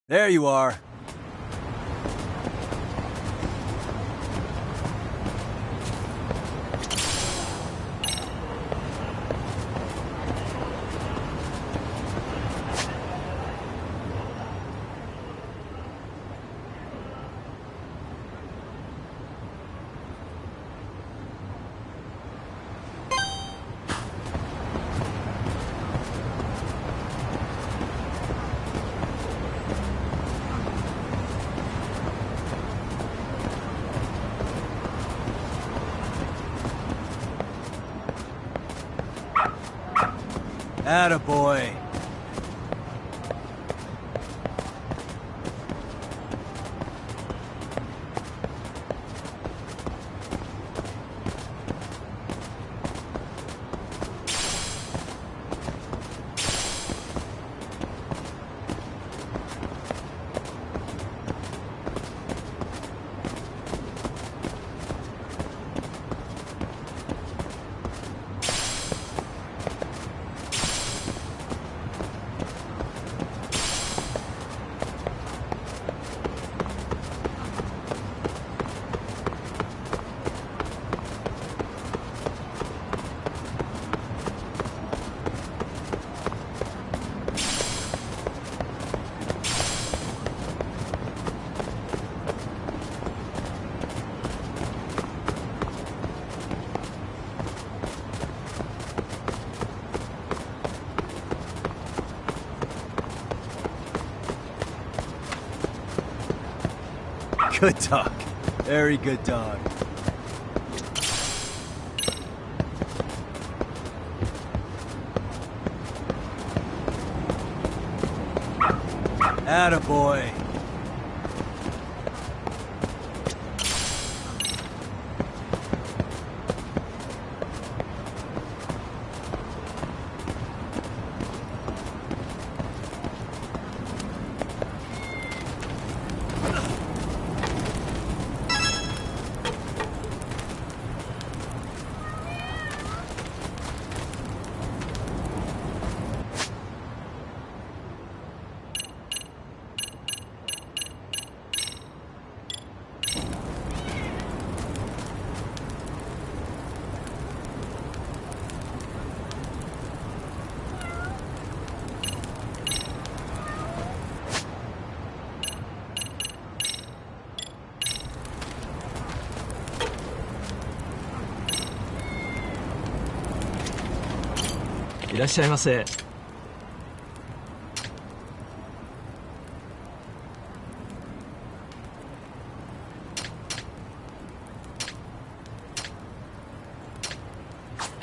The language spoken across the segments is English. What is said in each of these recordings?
There you are. Attaboy. Good dog. Very good dog. Attaboy.いらっしゃいませ。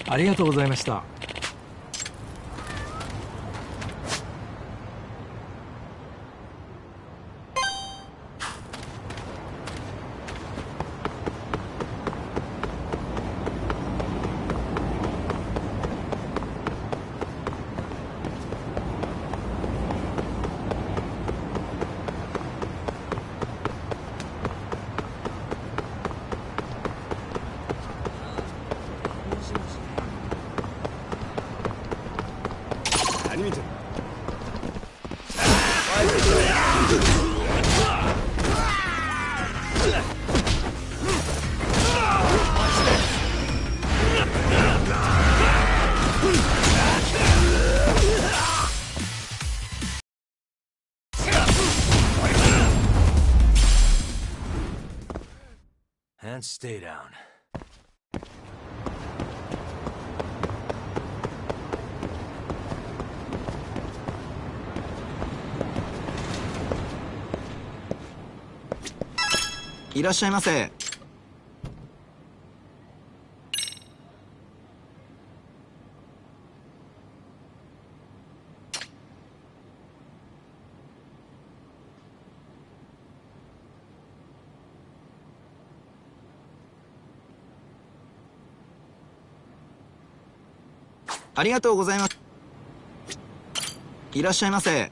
ありがとうございました。何見てる？And stay down.「いらっしゃいませ」。ありがとうございます。いらっしゃいませ。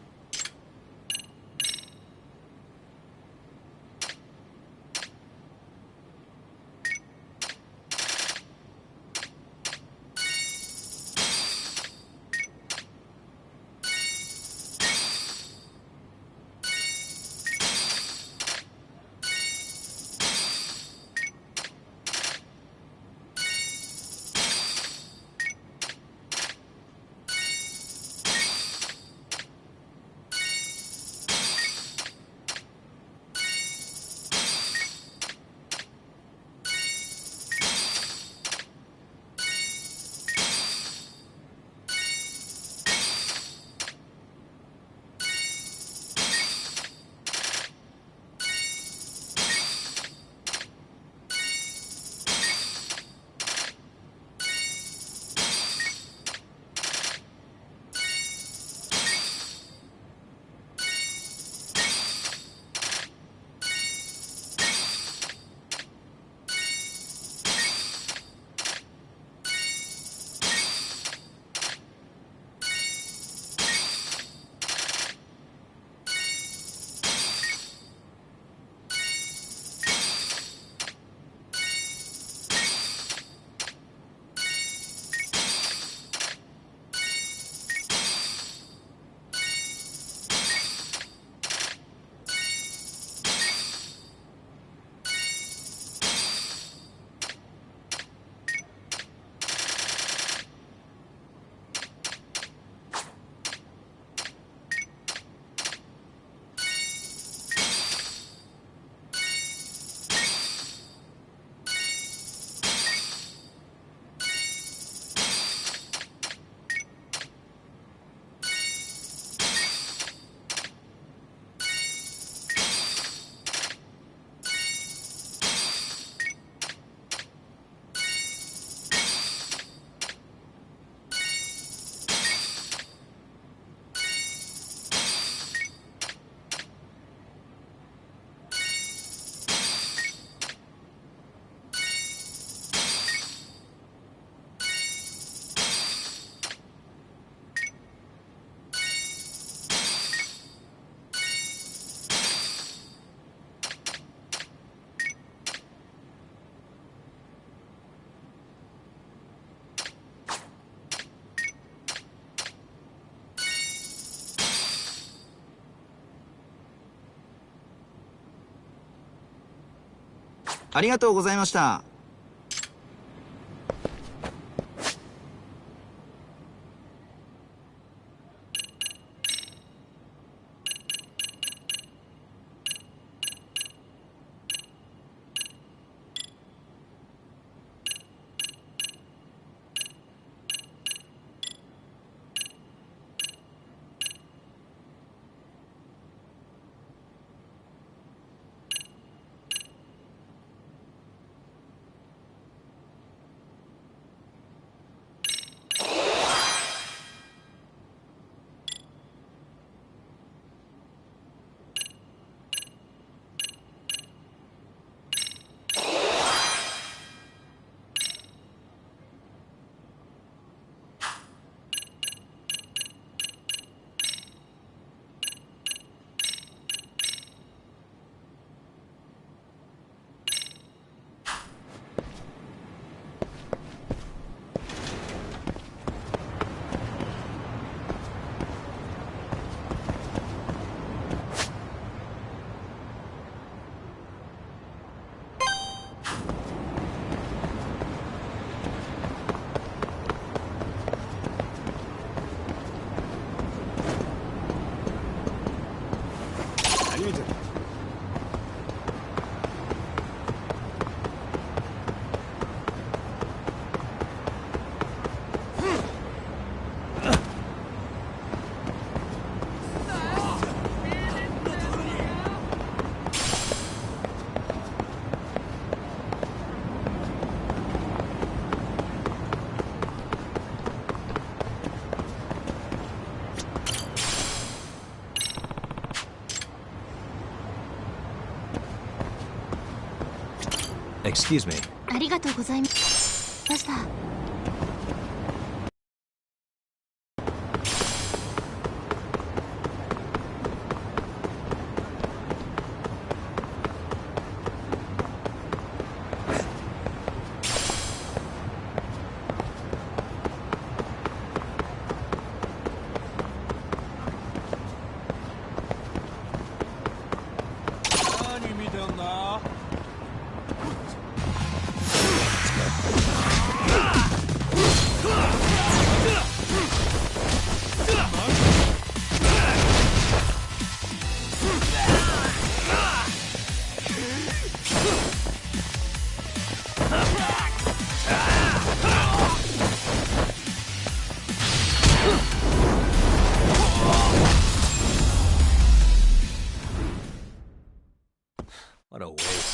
ありがとうございました。Excuse me. ありがとうございました。何見てんだ。What a waste.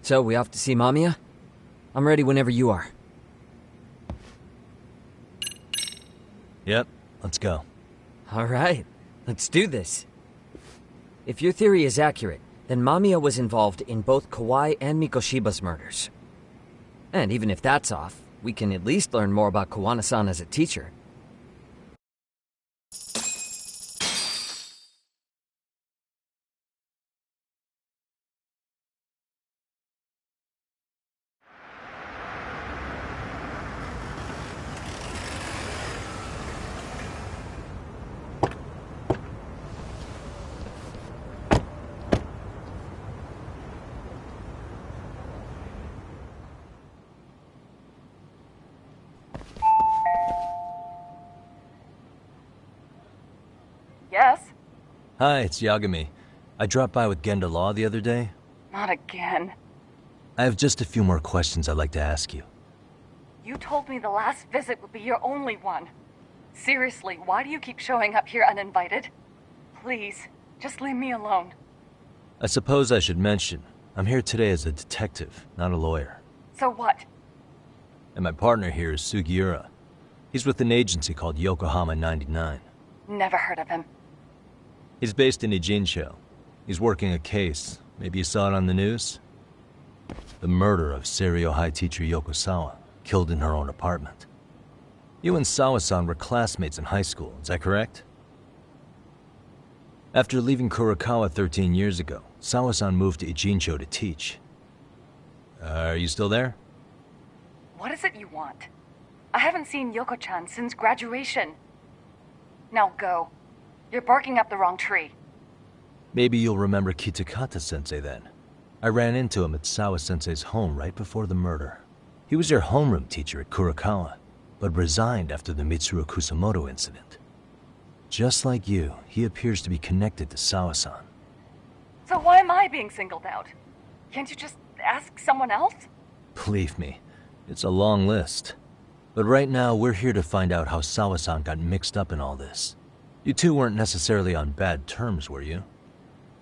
So, we off to see Mamiya? I'm ready whenever you are. Yep, let's go. Alright, let's do this. If your theory is accurate, then Mamiya was involved in both Kawai and Mikoshiba's murders. And even if that's off, we can at least learn more about Kawana-san as a teacher. Hi, it's Yagami. I dropped by with Genda Law the other day. Not again. I have just a few more questions I'd like to ask you. You told me the last visit would be your only one. Seriously, why do you keep showing up here uninvited? Please, just leave me alone. I suppose I should mention, I'm here today as a detective, not a lawyer. So what? And my partner here is Sugiura. He's with an agency called Yokohama 99. Never heard of him. He's based in Ijincho. He's working a case. Maybe you saw it on the news? The murder of Seiryo High teacher Yokosawa, killed in her own apartment. You and Sawa-san were classmates in high school, is that correct? After leaving Kurokawa 13 years ago, Sawa-san moved to Ijincho to teach. Are you still there? What is it you want? I haven't seen Yoko-chan since graduation. Now go. You're barking up the wrong tree. Maybe you'll remember Kitakata-sensei then. I ran into him at Sawa-sensei's home right before the murder. He was your homeroom teacher at Kurokawa, but resigned after the Mitsuru Kusamoto incident. Just like you, he appears to be connected to Sawa-san. So why am I being singled out? Can't you just ask someone else? Believe me, it's a long list. But right now, we're here to find out how Sawa-san got mixed up in all this. You two weren't necessarily on bad terms, were you?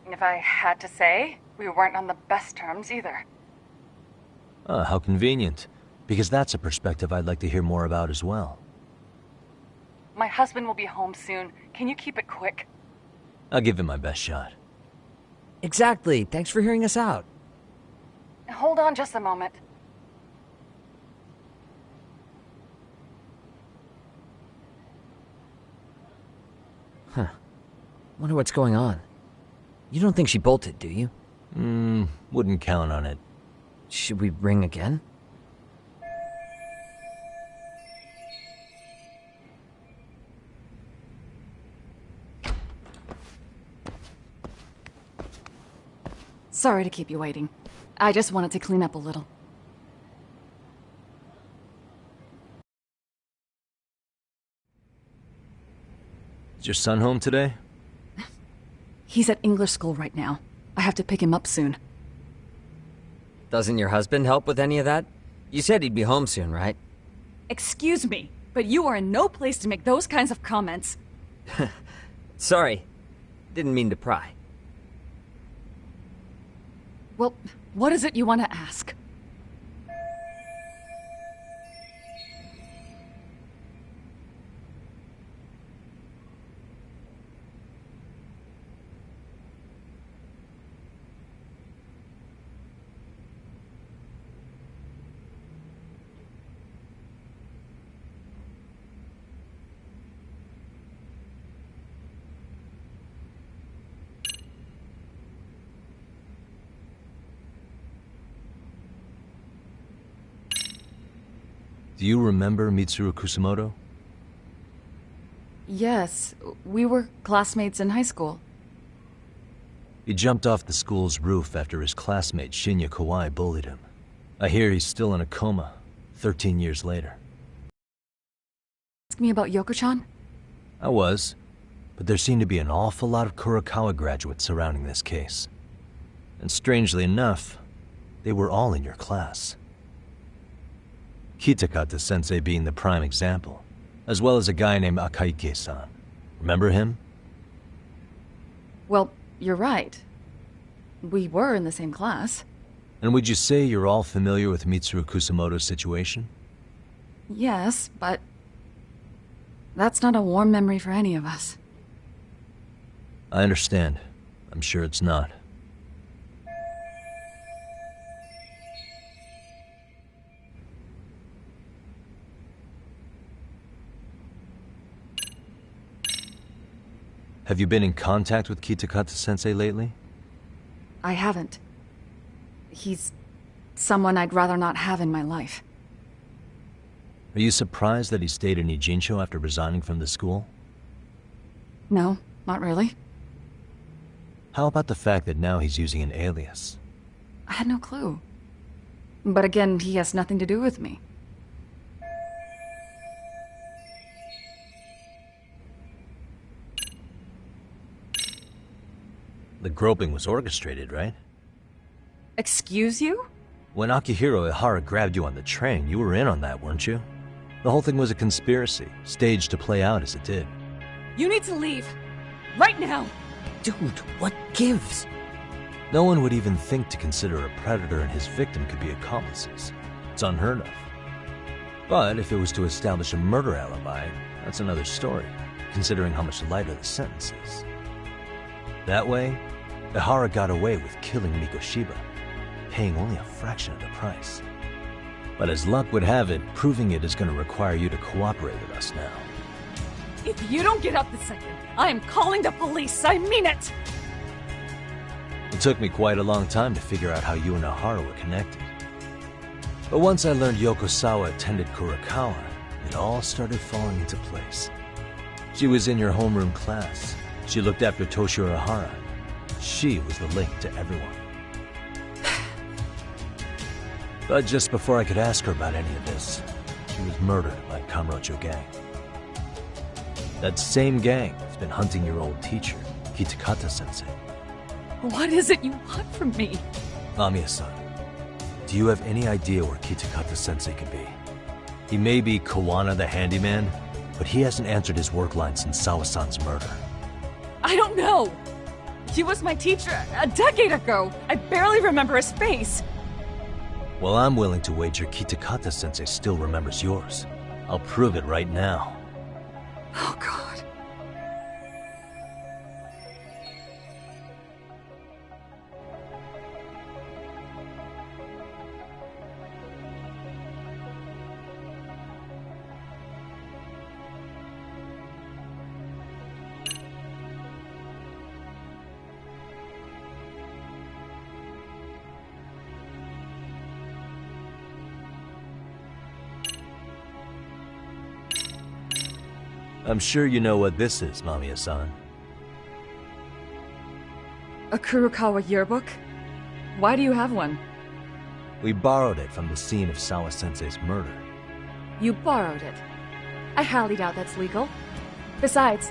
If I had to say, we weren't on the best terms either. Ah, how convenient. Because that's a perspective I'd like to hear more about as well. My husband will be home soon. Can you keep it quick? I'll give it my best shot. Exactly. Thanks for hearing us out. Hold on just a moment. Huh. Wonder what's going on. You don't think she bolted, do you? Wouldn't count on it. Should we ring again? Sorry to keep you waiting. I just wanted to clean up a little. Is your son home today? He's at English school right now. I have to pick him up soon. Doesn't your husband help with any of that? You said he'd be home soon, right? Excuse me, but you are in no place to make those kinds of comments. Sorry. Didn't mean to pry. Well, what is it you want to ask? Do you remember Mitsuru Kusamoto? Yes, we were classmates in high school. He jumped off the school's roof after his classmate Shinya Kawai bullied him. I hear he's still in a coma, 13 years later. Ask me about Yoko-chan? I was, but there seemed to be an awful lot of Kurokawa graduates surrounding this case. And strangely enough, they were all in your class. Kitakata-sensei being the prime example, as well as a guy named Akaike-san. Remember him? Well, you're right. We were in the same class. And would you say you're all familiar with Mitsuru Kusamoto's situation? Yes, but that's not a warm memory for any of us. I understand. I'm sure it's not. Have you been in contact with Kitakata-sensei lately? I haven't. He's someone I'd rather not have in my life. Are you surprised that he stayed in Ijincho after resigning from the school? No, not really. How about the fact that now he's using an alias? I had no clue. But again, he has nothing to do with me. The groping was orchestrated, right? Excuse you? When Akihiro Ihara grabbed you on the train, you were in on that, weren't you? The whole thing was a conspiracy, staged to play out as it did. You need to leave. Right now. Dude, what gives? No one would even think to consider a predator and his victim could be accomplices. It's unheard of. But if it was to establish a murder alibi, that's another story, considering how much lighter the sentence is. That way, Ihara got away with killing Mikoshiba, paying only a fraction of the price. But as luck would have it, proving it is going to require you to cooperate with us now. If you don't get out this second, I am calling the police. I mean it. It took me quite a long time to figure out how you and Ihara were connected. But once I learned Yokosawa attended Kurakawa, it all started falling into place. She was in your homeroom class. She looked after Toshiro Ihara. She was the link to everyone. But just before I could ask her about any of this, she was murdered by Kamurocho gang. That same gang has been hunting your old teacher, Kitakata-sensei. What is it you want from me? Mamiya-san, do you have any idea where Kitakata-sensei could be? He may be Kawana the handyman, but he hasn't answered his work line since Sawa-san's murder. I don't know. He was my teacher a decade ago. I barely remember his face. Well, I'm willing to wager Kitakata-sensei still remembers yours. I'll prove it right now. Oh, God. I'm sure you know what this is, Mamiya-san. A Kurokawa yearbook? Why do you have one? We borrowed it from the scene of Sawa-sensei's murder. You borrowed it. I highly doubt that's legal. Besides,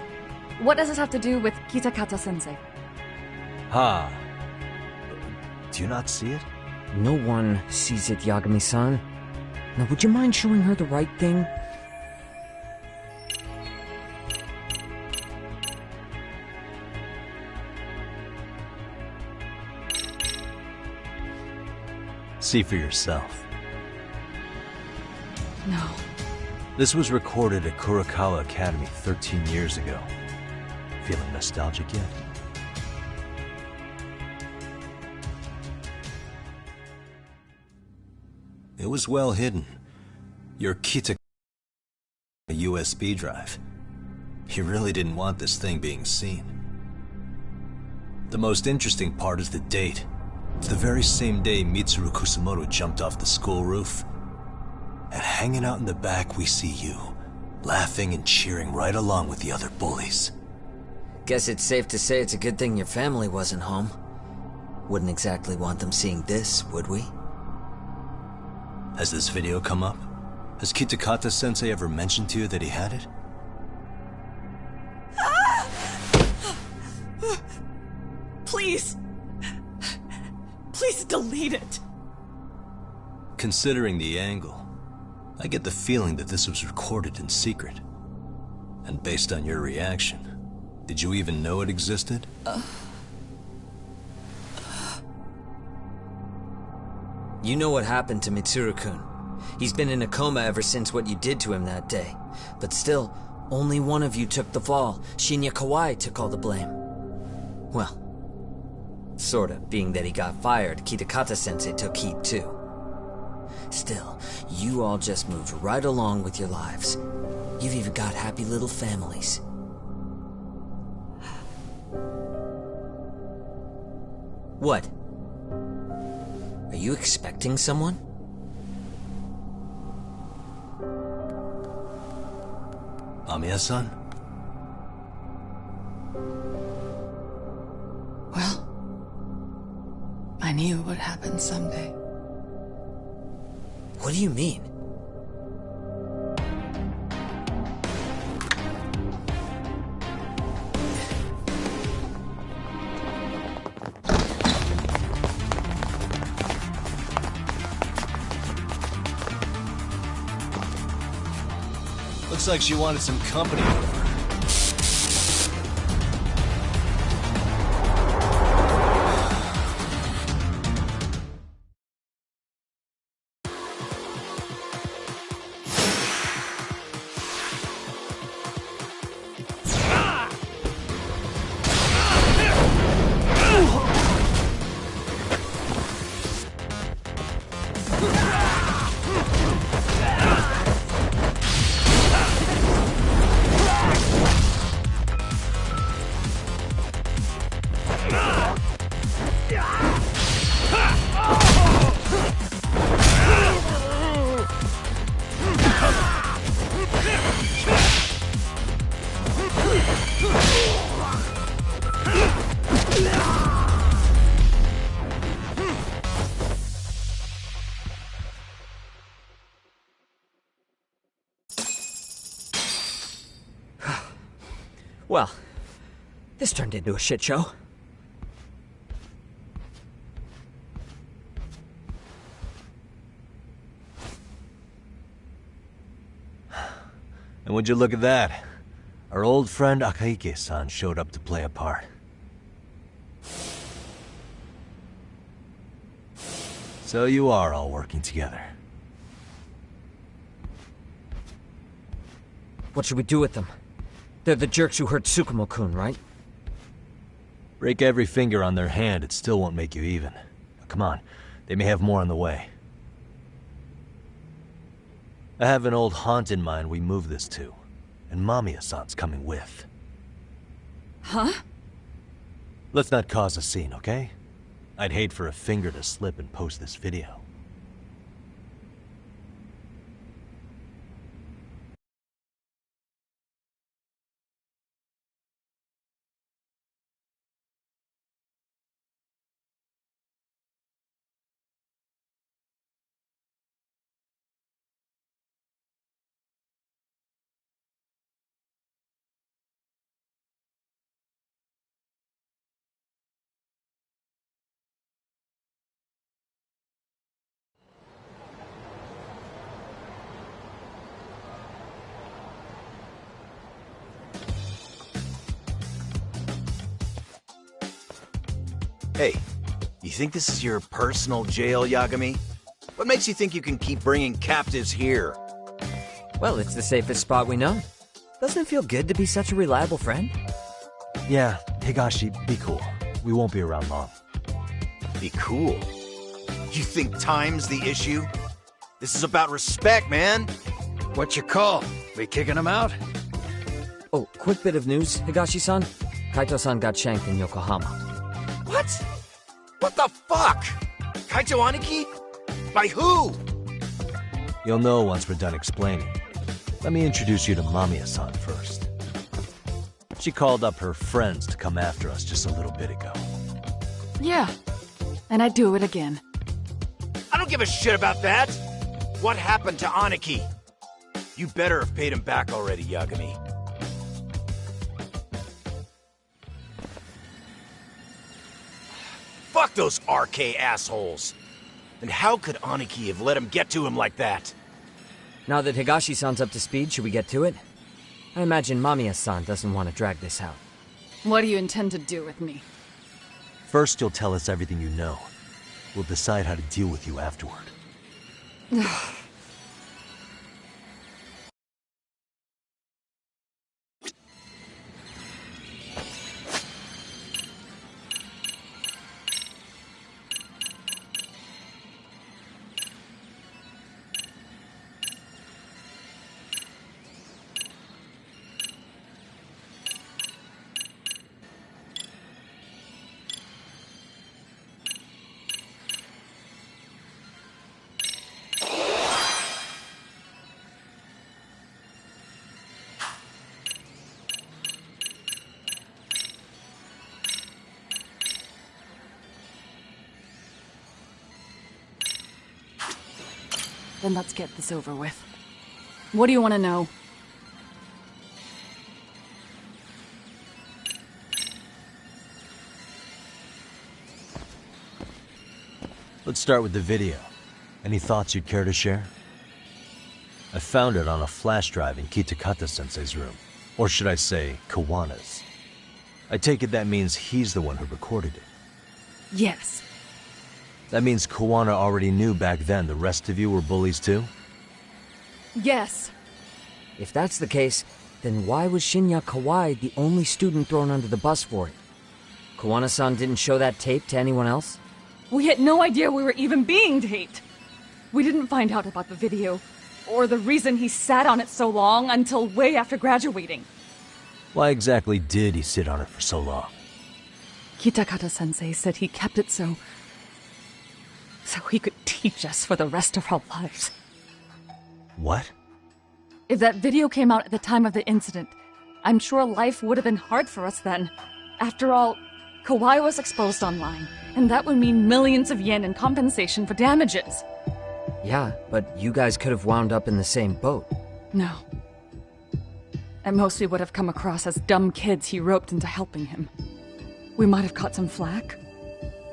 what does this have to do with Kitakata-sensei? Ha! Do you not see it? No one sees it, Yagami-san. Now, would you mind showing her the right thing? See for yourself. No. This was recorded at Kurakawa Academy 13 years ago. Feeling nostalgic yet? It was well hidden. Your Kita USB drive. He really didn't want this thing being seen. The most interesting part is the date. It's the very same day Mitsuru Kusumoto jumped off the school roof. And hanging out in the back, we see you, laughing and cheering right along with the other bullies. Guess it's safe to say it's a good thing your family wasn't home. Wouldn't exactly want them seeing this, would we? Has this video come up? Has Kitakata-sensei ever mentioned to you that he had it? Please. Please delete it. Considering the angle, I get the feeling that this was recorded in secret. And based on your reaction, did you even know it existed? You know what happened to Mitsuru-kun. He's been in a coma ever since what you did to him that day. But still, only one of you took the fall. Shinya Kawai took all the blame. Well, sorta, being that he got fired, Kitakata-sensei took heat too. Still, you all just moved right along with your lives. You've even got happy little families. What? Are you expecting someone? Amiya-san? Well, I knew it would happen someday. What do you mean? Looks like she wanted some company over. Well, this turned into a shit show. And would you look at that? Our old friend Akaike-san showed up to play a part. So you are all working together. What should we do with them? They're the jerks who hurt Tsukumo-kun, right? Break every finger on their hand, it still won't make you even. Come on, they may have more on the way. I have an old haunt in mind we move this to, and Mamiya-san's coming with. Huh? Let's not cause a scene, okay? I'd hate for a finger to slip and post this video. Hey, you think this is your personal jail, Yagami? What makes you think you can keep bringing captives here? Well, it's the safest spot we know. Doesn't it feel good to be such a reliable friend? Yeah, Higashi, be cool. We won't be around long. Be cool. You think time's the issue? This is about respect, man. What you call? We kicking him out? Oh, quick bit of news, Higashi-san. Kaito-san got shanked in Yokohama. What? What the fuck? Kaito Aniki? By who? You'll know once we're done explaining. Let me introduce you to Mamiya-san first. She called up her friends to come after us just a little bit ago. Yeah. And I'd do it again. I don't give a shit about that. What happened to Aniki? You better have paid him back already, Yagami. Fuck those RK assholes. And how could Aniki have let him get to him like that? Now that Higashi-san's up to speed, should we get to it? I imagine Mamiya-san doesn't want to drag this out. What do you intend to do with me? First, you'll tell us everything you know. We'll decide how to deal with you afterward. Then let's get this over with. What do you want to know? Let's start with the video. Any thoughts you'd care to share? I found it on a flash drive in Kitakata-sensei's room. Or should I say, Kawana's. I take it that means he's the one who recorded it. Yes. That means Kawana already knew back then the rest of you were bullies too? Yes. If that's the case, then why was Shinya Kawai the only student thrown under the bus for it? Kawana-san didn't show that tape to anyone else? We had no idea we were even being taped. We didn't find out about the video, or the reason he sat on it so long until way after graduating. Why exactly did he sit on it for so long? Kitakata-sensei said he kept it so he could teach us for the rest of our lives. What? If that video came out at the time of the incident, I'm sure life would have been hard for us then. After all, Kawai was exposed online, and that would mean millions of yen in compensation for damages. Yeah, but you guys could have wound up in the same boat. No. At most we would have come across as dumb kids he roped into helping him. We might have caught some flack,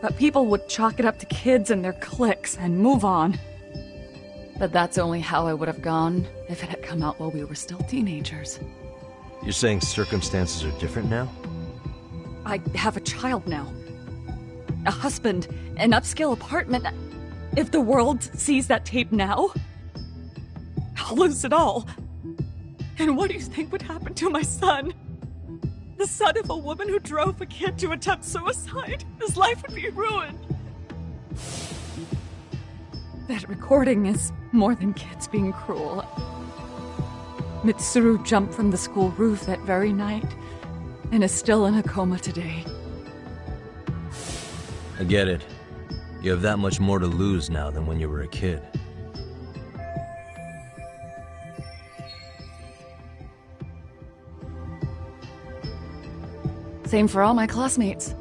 but people would chalk it up to kids and their cliques and move on. But that's only how it would have gone if it had come out while we were still teenagers. You're saying circumstances are different now? I have a child now. A husband, an upscale apartment. If the world sees that tape now, I'll lose it all. And what do you think would happen to my son? The son of a woman who drove a kid to attempt suicide. His life would be ruined. That recording is more than kids being cruel. Mitsuru jumped from the school roof that very night and is still in a coma today. I get it. You have that much more to lose now than when you were a kid. Same for all my classmates.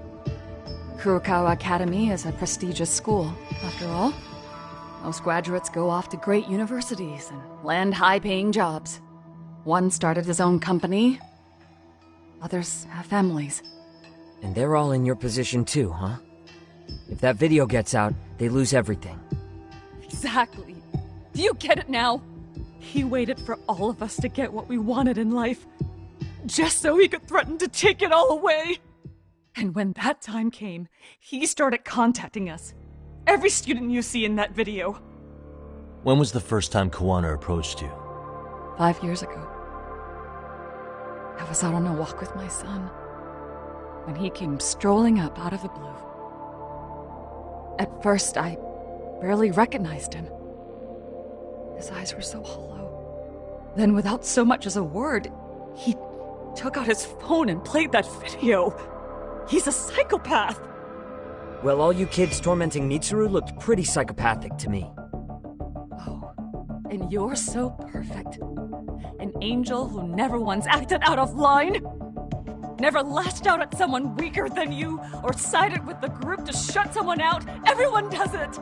Kurokawa Academy is a prestigious school, after all. Most graduates go off to great universities and land high-paying jobs. One started his own company. Others have families. And they're all in your position too, huh? If that video gets out, they lose everything. Exactly. Do you get it now? He waited for all of us to get what we wanted in life, just so he could threaten to take it all away. And when that time came, he started contacting us. Every student you see in that video. When was the first time Kawana approached you? 5 years ago. I was out on a walk with my son when he came strolling up out of the blue. At first, I barely recognized him. His eyes were so hollow. Then, without so much as a word, he took out his phone and played that video. He's a psychopath. Well, all you kids tormenting Mitsuru looked pretty psychopathic to me. Oh, and you're so perfect. An angel who never once acted out of line. Never lashed out at someone weaker than you, or sided with the group to shut someone out. Everyone does it!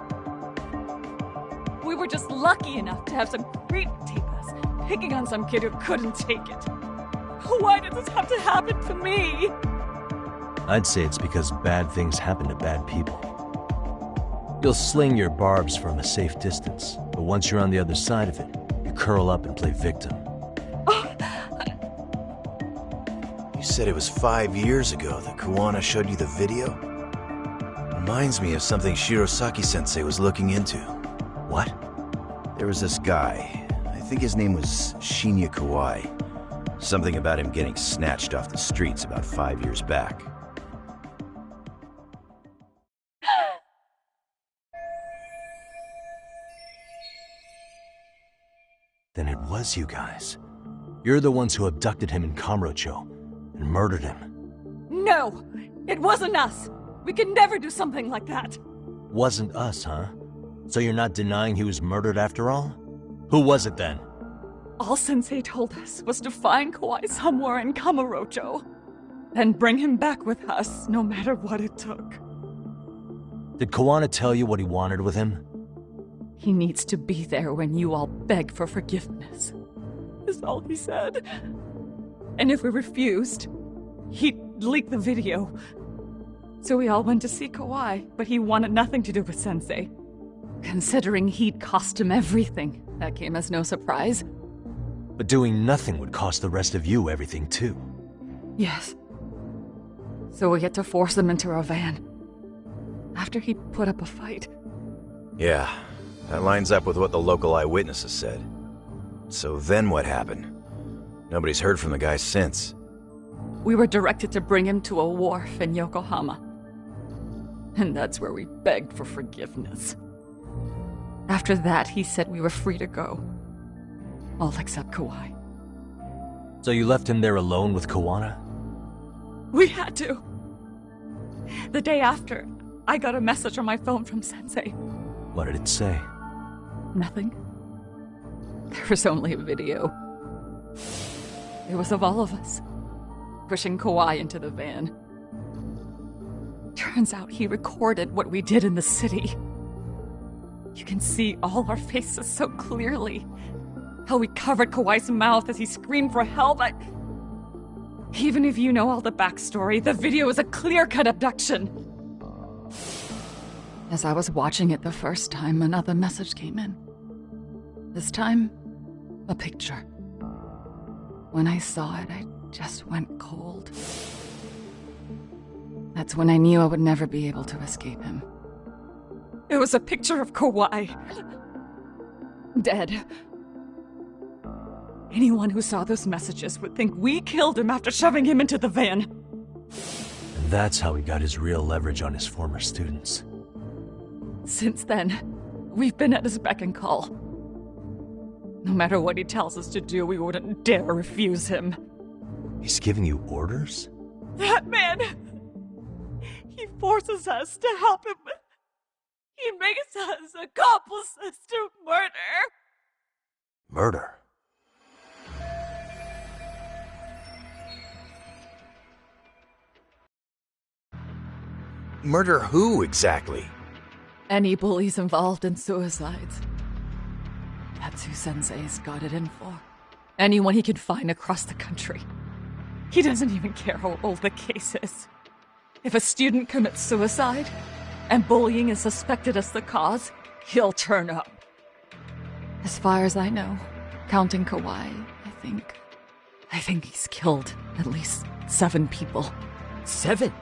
We were just lucky enough to have some creep tape us, picking on some kid who couldn't take it. Why did this have to happen to me? I'd say it's because bad things happen to bad people. You'll sling your barbs from a safe distance, but once you're on the other side of it, you curl up and play victim. You said it was 5 years ago that Kawana showed you the video? Reminds me of something Shirosaki-sensei was looking into. What? There was this guy. I think his name was Shinya Kawai. Something about him getting snatched off the streets about 5 years back. Then it was you guys. You're the ones who abducted him in Kamurocho and murdered him. No! It wasn't us! We could never do something like that! Wasn't us, huh? So you're not denying he was murdered after all? Who was it then? All Sensei told us was to find Kawai somewhere in Kamurocho, then bring him back with us, no matter what it took. Did Kawana tell you what he wanted with him? He needs to be there when you all beg for forgiveness, is all he said. And if we refused, he'd leak the video. So we all went to see Kawai, but he wanted nothing to do with Sensei, considering he'd cost him everything. That came as no surprise. But doing nothing would cost the rest of you everything too. Yes. So we had to force him into our van. After he put up a fight. Yeah, that lines up with what the local eyewitnesses said. So then what happened? Nobody's heard from the guy since. We were directed to bring him to a wharf in Yokohama. And that's where we begged for forgiveness. After that, he said we were free to go. All except Kawai. So you left him there alone with Kawana? We had to. The day after, I got a message on my phone from Sensei. What did it say? Nothing. There was only a video. It was of all of us, pushing Kawai into the van. Turns out he recorded what we did in the city. You can see all our faces so clearly. How we covered Kawai's mouth as he screamed for help. Even if you know all the backstory, the video is a clear-cut abduction. As I was watching it the first time, another message came in. This time, a picture. When I saw it, I just went cold. That's when I knew I would never be able to escape him. It was a picture of Kawai. Dead. Anyone who saw those messages would think we killed him after shoving him into the van. And that's how he got his real leverage on his former students. Since then, we've been at his beck and call. No matter what he tells us to do, we wouldn't dare refuse him. He's giving you orders? That man! He forces us to help him. He makes us accomplices to murder. Murder? Murder who, exactly? Any bullies involved in suicides. That's who Sensei's got it in for. Anyone he can find across the country. He doesn't even care how old the case is. If a student commits suicide, and bullying is suspected as the cause, he'll turn up. As far as I know, counting Kawai, I think he's killed at least 7 people. 7?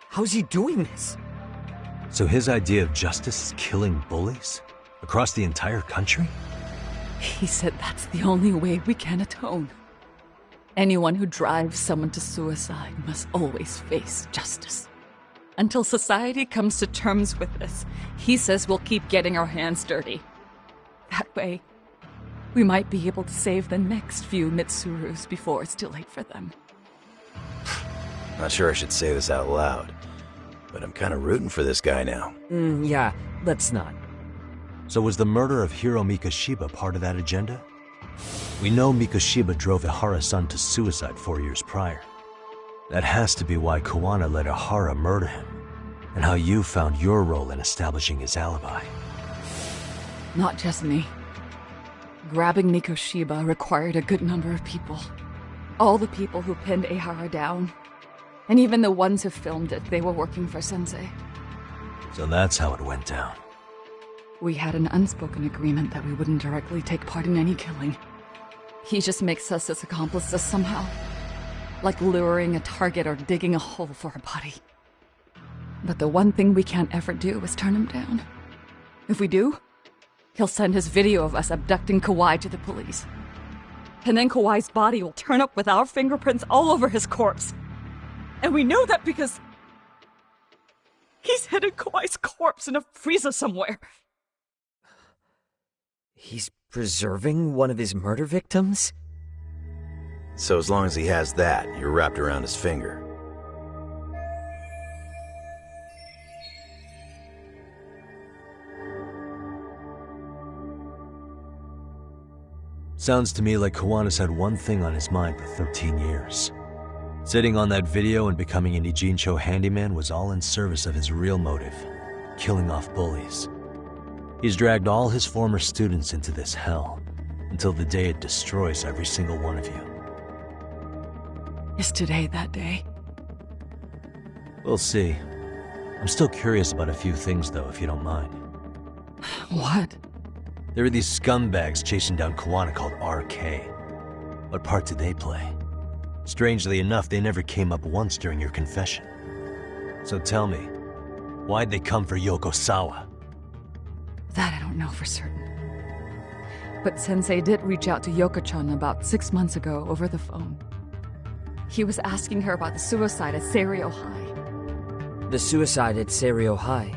How's he doing this? So his idea of justice is killing bullies? Across the entire country? He said that's the only way we can atone. Anyone who drives someone to suicide must always face justice. Until society comes to terms with this, he says we'll keep getting our hands dirty. That way, we might be able to save the next few Mitsurus before it's too late for them. Not sure I should say this out loud, but I'm kind of rooting for this guy now. Yeah, let's not. So was the murder of Hiro Mikoshiba part of that agenda? We know Mikoshiba drove Ihara-san to suicide 4 years prior. That has to be why Kawana let Ihara murder him, and how you found your role in establishing his alibi. Not just me. Grabbing Mikoshiba required a good number of people. All the people who pinned Ihara down. And even the ones who filmed it, they were working for Sensei. So that's how it went down. We had an unspoken agreement that we wouldn't directly take part in any killing. He just makes us his accomplices somehow. Like luring a target or digging a hole for a body. But the one thing we can't ever do is turn him down. If we do, he'll send his video of us abducting Kawai to the police. And then Kawai's body will turn up with our fingerprints all over his corpse. And we know that because he's hidden Kawai's corpse in a freezer somewhere. He's preserving one of his murder victims? So as long as he has that, you're wrapped around his finger. Sounds to me like Kawana's had one thing on his mind for 13 years. Sitting on that video and becoming an Ijincho handyman was all in service of his real motive, killing off bullies. He's dragged all his former students into this hell, until the day it destroys every single one of you. Is today that day? We'll see. I'm still curious about a few things though, if you don't mind. What? There were these scumbags chasing down Kawana called RK. What part did they play? Strangely enough, they never came up once during your confession. So tell me, why'd they come for Yokosawa? That I don't know for certain. But Sensei did reach out to Yoko-chan about 6 months ago over the phone. He was asking her about the suicide at Seiryo High. The suicide at Seiryo High?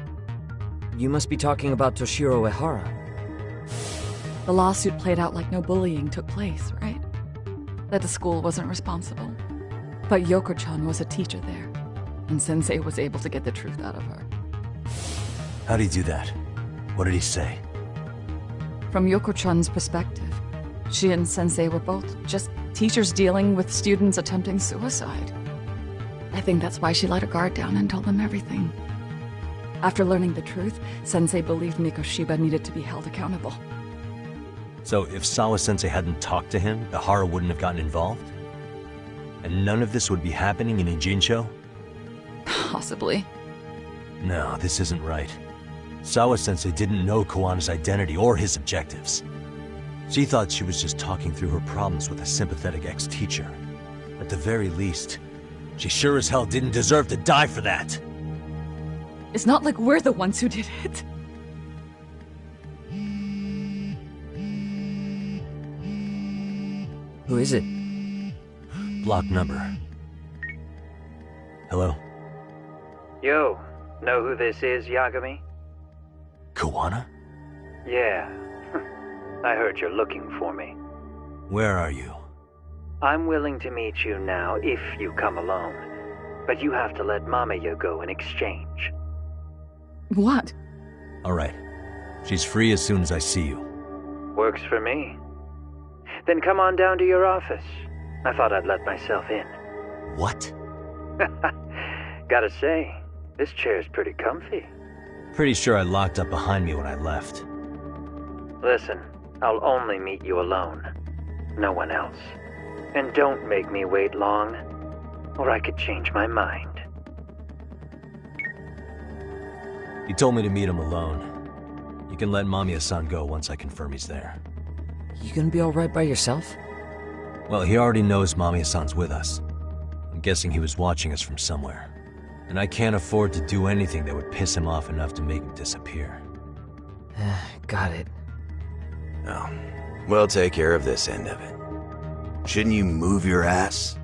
You must be talking about Toshiro Ehara. The lawsuit played out like no bullying took place, right? That the school wasn't responsible. But Yoko-chan was a teacher there, and Sensei was able to get the truth out of her. How'd he do that? What did he say? From Yoko-chan's perspective, she and Sensei were both just teachers dealing with students attempting suicide. I think that's why she let her guard down and told them everything. After learning the truth, Sensei believed Mikoshiba needed to be held accountable. So if Sawa-sensei hadn't talked to him, Ehara wouldn't have gotten involved? And none of this would be happening in Ijincho? Possibly. No, this isn't right. Sawa-sensei didn't know Kawana's identity or his objectives. She thought she was just talking through her problems with a sympathetic ex-teacher. At the very least, she sure as hell didn't deserve to die for that! It's not like we're the ones who did it. Who is it? Block number. Hello? Yo, know who this is, Yagami? Kawana? Yeah. I heard you're looking for me. Where are you? I'm willing to meet you now if you come alone. But you have to let Mamiya go in exchange. What? Alright. She's free as soon as I see you. Works for me. Then come on down to your office. I thought I'd let myself in. What? Gotta say, this chair's pretty comfy. Pretty sure I locked up behind me when I left. Listen, I'll only meet you alone. No one else. And don't make me wait long, or I could change my mind. He told me to meet him alone. You can let Mamiya-san go once I confirm he's there. You gonna be alright by yourself? Well, he already knows Mamiya-san's with us. I'm guessing he was watching us from somewhere. And I can't afford to do anything that would piss him off enough to make him disappear. Got it. Oh, we'll take care of this end of it. Shouldn't you move your ass?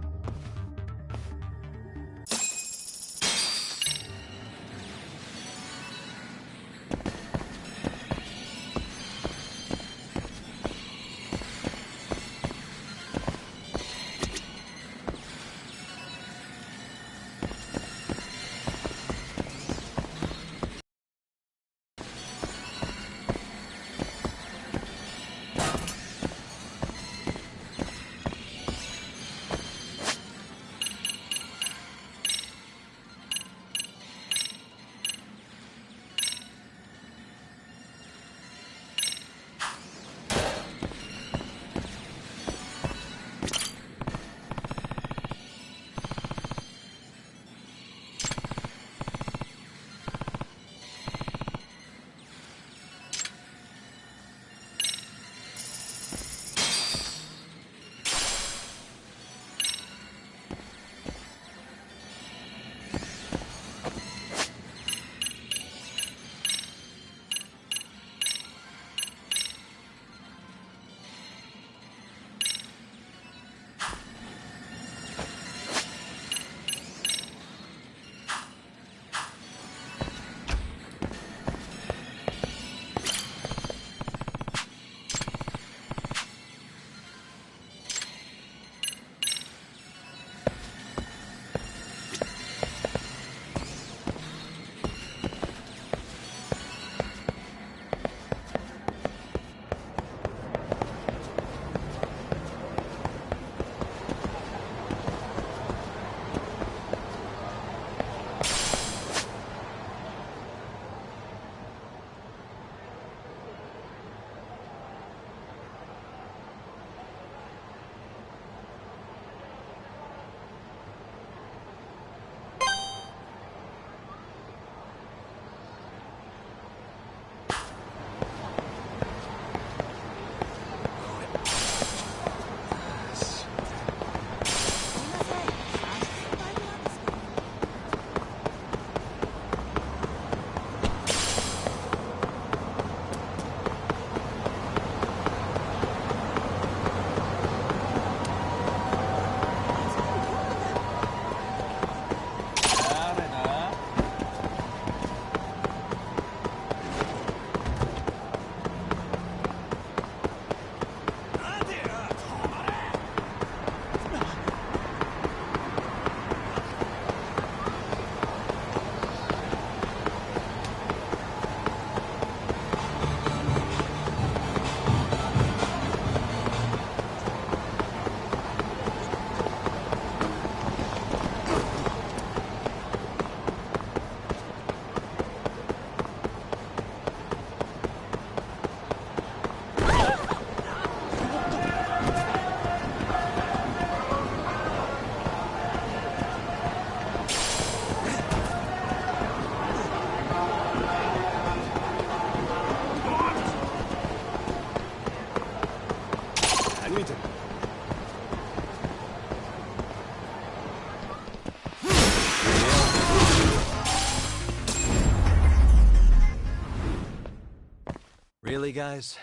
歩いてる。Really, guys?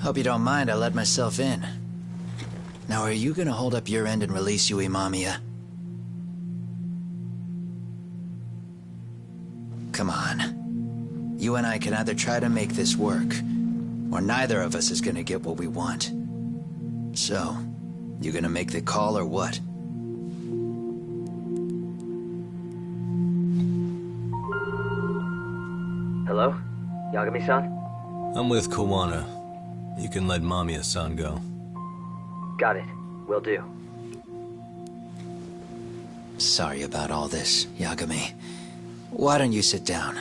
Hope you don't mind I let myself in. Now, are you gonna hold up your end and release Yui Mamiya? Come on. You and I can either try to make this work, or neither of us is gonna get what we want. So, you gonna make the call or what? Hello? Yagami-san? I'm with Kawana. You can let Mamiya-san go. Got it. Will do. Sorry about all this, Yagami. Why don't you sit down?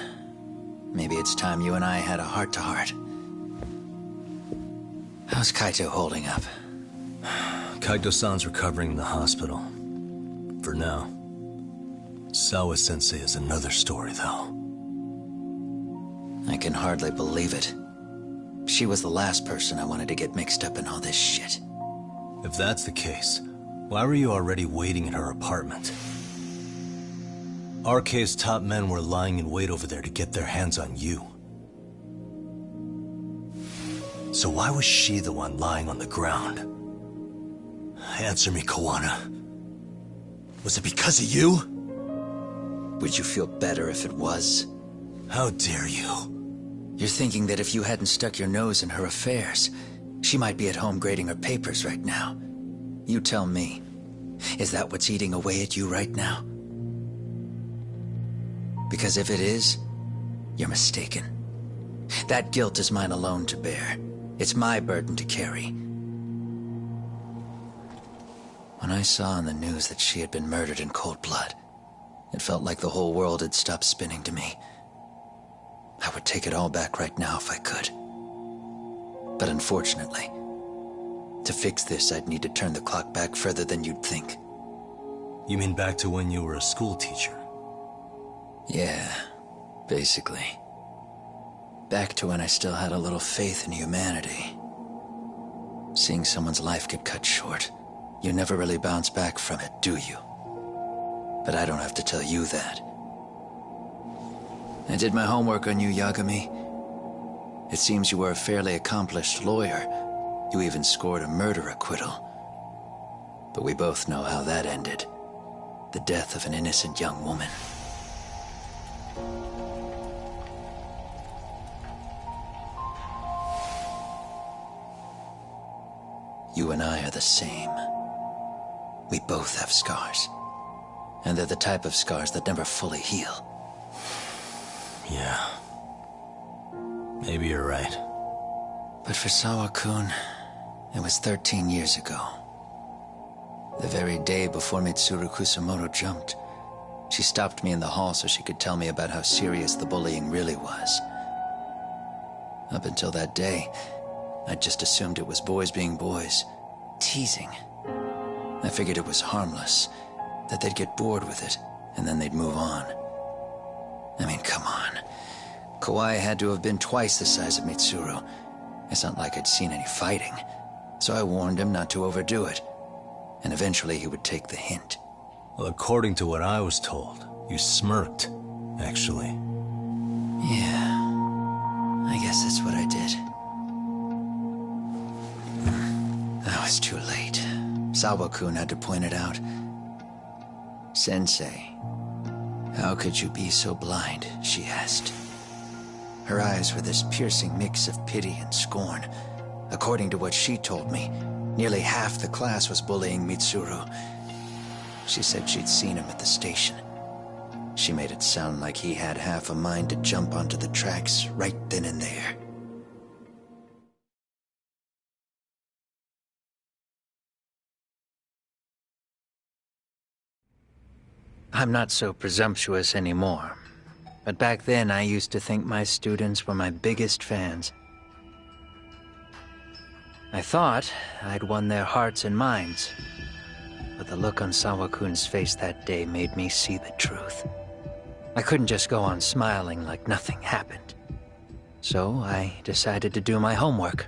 Maybe it's time you and I had a heart-to-heart. How's Kaito holding up? Kaito-san's recovering in the hospital. For now. Sawa-sensei is another story, though. I can hardly believe it. She was the last person I wanted to get mixed up in all this shit. If that's the case, why were you already waiting in her apartment? RK's top men were lying in wait over there to get their hands on you. So why was she the one lying on the ground? Answer me, Kawana. Was it because of you? Would you feel better if it was? How dare you? You're thinking that if you hadn't stuck your nose in her affairs, she might be at home grading her papers right now. You tell me. Is that what's eating away at you right now? Because if it is, you're mistaken. That guilt is mine alone to bear. It's my burden to carry. When I saw on the news that she had been murdered in cold blood, it felt like the whole world had stopped spinning to me. I would take it all back right now if I could. But unfortunately, to fix this, I'd need to turn the clock back further than you'd think. You mean back to when you were a school teacher? Yeah, basically. Back to when I still had a little faith in humanity. Seeing someone's life get cut short, you never really bounce back from it, do you? But I don't have to tell you that. I did my homework on you, Yagami. It seems you were a fairly accomplished lawyer. You even scored a murder acquittal. But we both know how that ended. The death of an innocent young woman. You and I are the same. We both have scars. And they're the type of scars that never fully heal. Yeah. Maybe you're right. But for Sawa-kun, It was 13 years ago. The very day before Mitsuru Kusumoto jumped, she stopped me in the hall so she could tell me about how serious the bullying really was. Up until that day, I just assumed it was boys being boys, teasing. I figured it was harmless, that they'd get bored with it, and then they'd move on. I mean, come on. Kawai had to have been twice the size of Mitsuru. It's not like I'd seen any fighting, so I warned him not to overdo it, and eventually he would take the hint. Well, according to what I was told, you smirked, actually. Yeah, I guess that's what I did. I was too late. Sawa-kun had to point it out. Sensei, how could you be so blind? She asked. Her eyes were this piercing mix of pity and scorn. According to what she told me, nearly half the class was bullying Mitsuru. She said she'd seen him at the station. She made it sound like he had half a mind to jump onto the tracks right then and there. I'm not so presumptuous anymore. But back then, I used to think my students were my biggest fans. I thought I'd won their hearts and minds. But the look on Sawa-kun's face that day made me see the truth. I couldn't just go on smiling like nothing happened. So I decided to do my homework.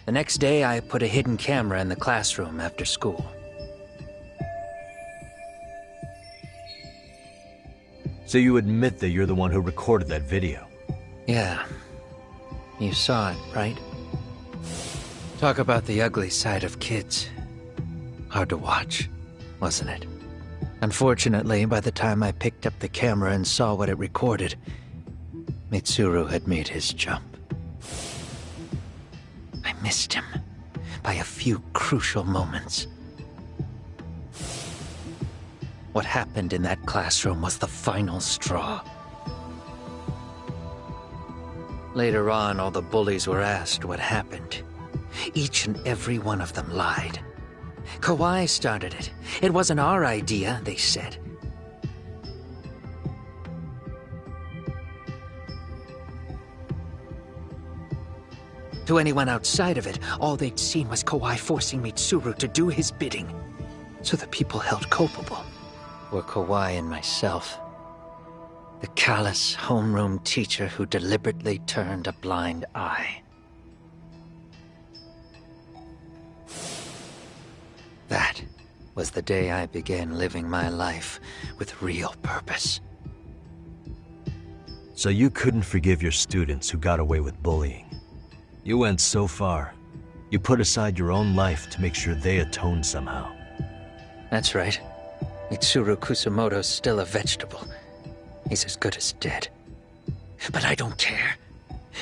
The next day, I put a hidden camera in the classroom after school. So you admit that you're the one who recorded that video? Yeah. You saw it, right? Talk about the ugly side of kids. Hard to watch, wasn't it? Unfortunately, by the time I picked up the camera and saw what it recorded, Mitsuru had made his jump. I missed him by a few crucial moments. What happened in that classroom was the final straw. Later on, all the bullies were asked what happened. Each and every one of them lied. Kawai started it. It wasn't our idea, they said. To anyone outside of it, all they'd seen was Kawai forcing Mitsuru to do his bidding. So the people held culpable were Kawai and myself. The callous homeroom teacher who deliberately turned a blind eye. That was the day I began living my life with real purpose. So you couldn't forgive your students who got away with bullying. You went so far. You put aside your own life to make sure they atoned somehow. That's right. Mitsuru Kusumoto's still a vegetable. He's as good as dead. But I don't care.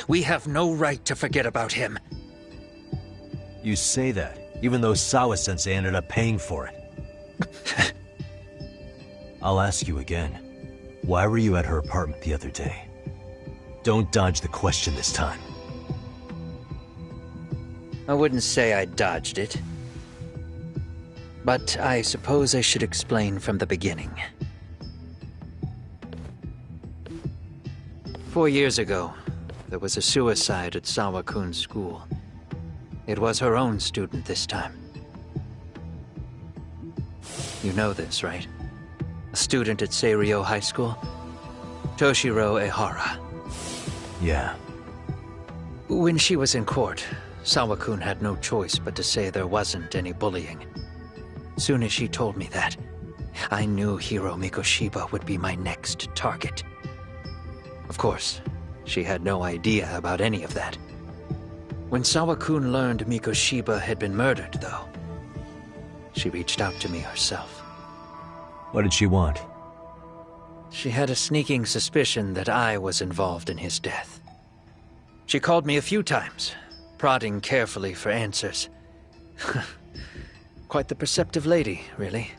We have no right to forget about him. You say that, even though Sawa-sensei ended up paying for it. I'll ask you again. Why were you at her apartment the other day? Don't dodge the question this time. I wouldn't say I dodged it. But I suppose I should explain from the beginning. 4 years ago, there was a suicide at Sawa-kun's school. It was her own student this time. You know this, right? A student at Seiryo High School? Toshiro Ehara. Yeah. When she was in court, Sawa-kun had no choice but to say there wasn't any bullying. Soon as she told me that, I knew Hiro Mikoshiba would be my next target. Of course, she had no idea about any of that. When Sawa-kun learned Mikoshiba had been murdered, though, she reached out to me herself. What did she want? She had a sneaking suspicion that I was involved in his death. She called me a few times, prodding carefully for answers. Quite the perceptive lady, really.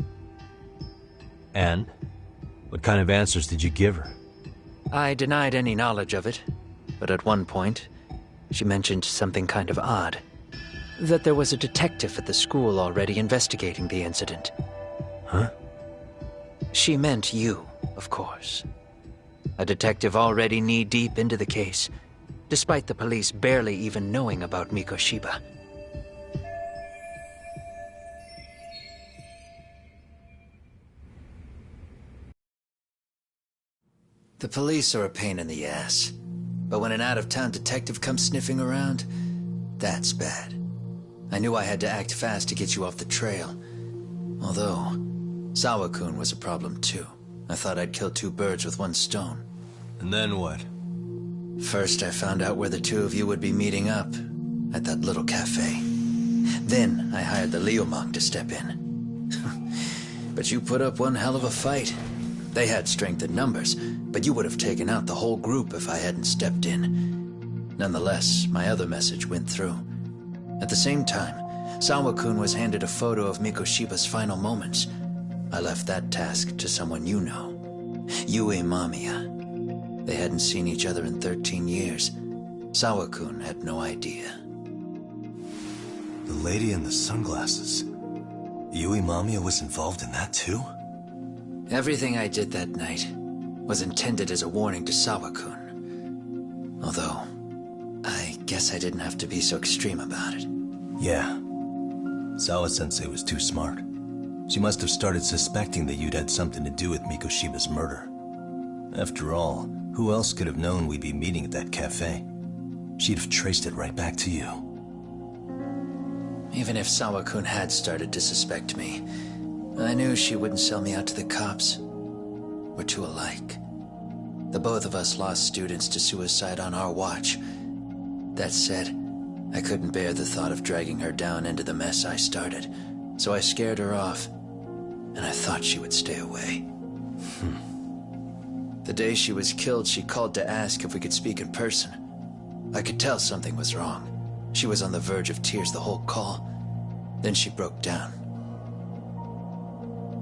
And? What kind of answers did you give her? I denied any knowledge of it, but at one point, she mentioned something kind of odd. That there was a detective at the school already investigating the incident. Huh? She meant you, of course. A detective already knee-deep into the case, despite the police barely even knowing about Mikoshiba. The police are a pain in the ass. But when an out-of-town detective comes sniffing around, that's bad. I knew I had to act fast to get you off the trail. Although, Sawa-kun was a problem too. I thought I'd kill two birds with one stone. And then what? First, I found out where the two of you would be meeting up, at that little cafe. Then, I hired the Liumang to step in. But you put up one hell of a fight. They had strength in numbers, but you would have taken out the whole group if I hadn't stepped in. Nonetheless, my other message went through. At the same time, Sawa-kun was handed a photo of Mikoshiba's final moments. I left that task to someone you know. Yue Mamiya. They hadn't seen each other in 13 years. Sawa-kun had no idea. The lady in the sunglasses. Yue Mamiya was involved in that too? Everything I did that night was intended as a warning to Sawa-kun. Although, I guess I didn't have to be so extreme about it. Yeah. Sawa-sensei was too smart. She must have started suspecting that you'd had something to do with Mikoshiba's murder. After all, who else could have known we'd be meeting at that cafe? She'd have traced it right back to you. Even if Sawa-kun had started to suspect me, I knew she wouldn't sell me out to the cops. We're too alike. The both of us lost students to suicide on our watch. That said, I couldn't bear the thought of dragging her down into the mess I started, so I scared her off, and I thought she would stay away. The day she was killed, she called to ask if we could speak in person. I could tell something was wrong. She was on the verge of tears the whole call. Then she broke down.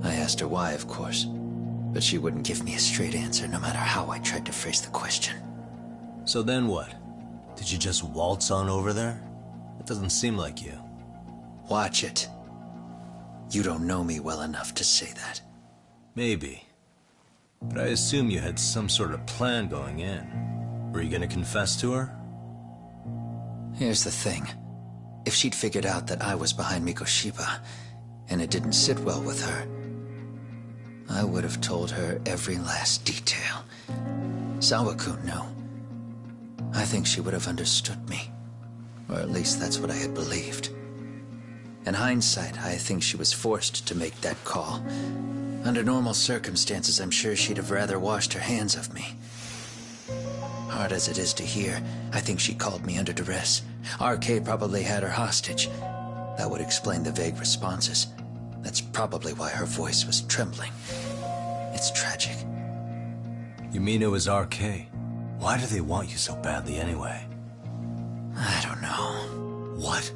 I asked her why, of course, but she wouldn't give me a straight answer no matter how I tried to phrase the question. So then what? Did you just waltz on over there? It doesn't seem like you. Watch it. You don't know me well enough to say that. Maybe. But I assume you had some sort of plan going in. Were you gonna confess to her? Here's the thing. If she'd figured out that I was behind Mikoshiba, and it didn't sit well with her, I would have told her every last detail. Sawa-kun, no. I think she would have understood me. Or at least that's what I had believed. In hindsight, I think she was forced to make that call. Under normal circumstances, I'm sure she'd have rather washed her hands of me. Hard as it is to hear, I think she called me under duress. RK probably had her hostage. That would explain the vague responses. That's probably why her voice was trembling. It's tragic. You mean it was RK? Why do they want you so badly anyway? I don't know. What?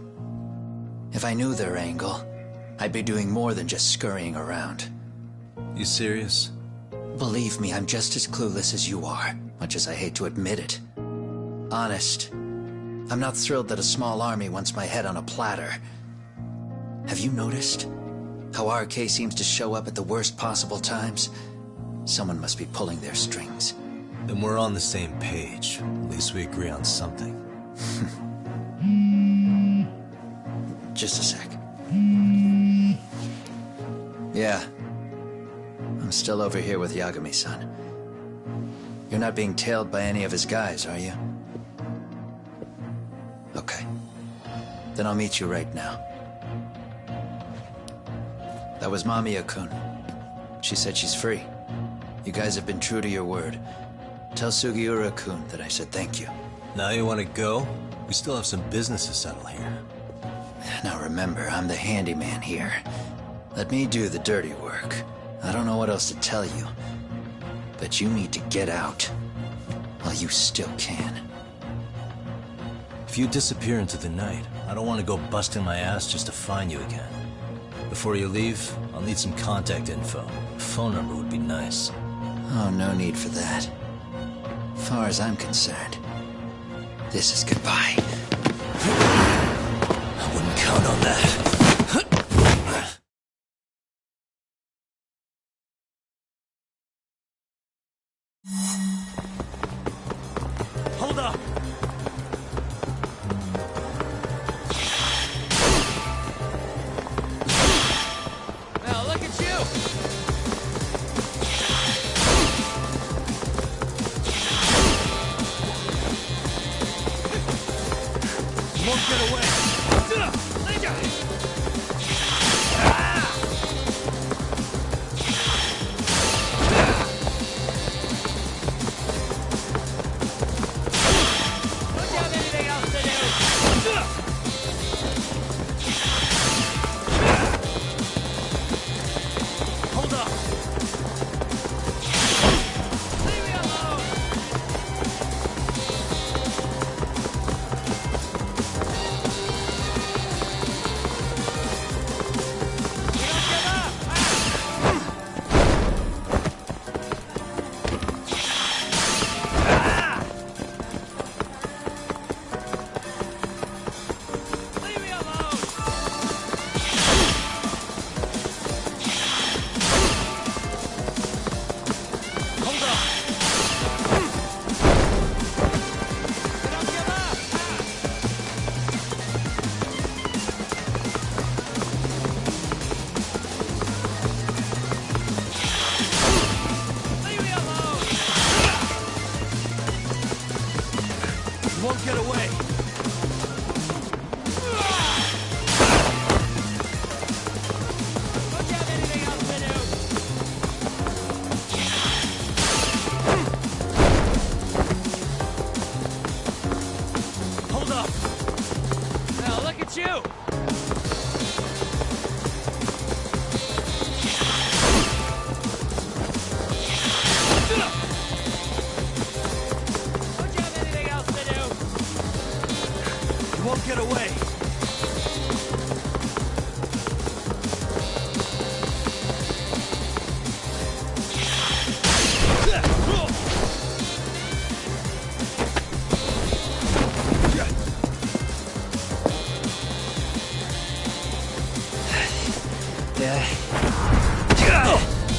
If I knew their angle, I'd be doing more than just scurrying around. You serious? Believe me, I'm just as clueless as you are, much as I hate to admit it. Honest, I'm not thrilled that a small army wants my head on a platter. Have you noticed how RK seems to show up at the worst possible times? Someone must be pulling their strings. Then we're on the same page. At least we agree on something. Just a sec. Yeah. I'm still over here with Yagami-san. You're not being tailed by any of his guys, are you? Okay. Then I'll meet you right now. That was Mamiya-kun. She said she's free. You guys have been true to your word. Tell Sugiura-kun that I said thank you. Now you want to go? We still have some business to settle here. Now remember, I'm the handyman here. Let me do the dirty work. I don't know what else to tell you. But you need to get out while you still can. If you disappear into the night, I don't want to go busting my ass just to find you again. Before you leave, I'll need some contact info. A phone number would be nice. Oh, no need for that. As far as I'm concerned, this is goodbye. I wouldn't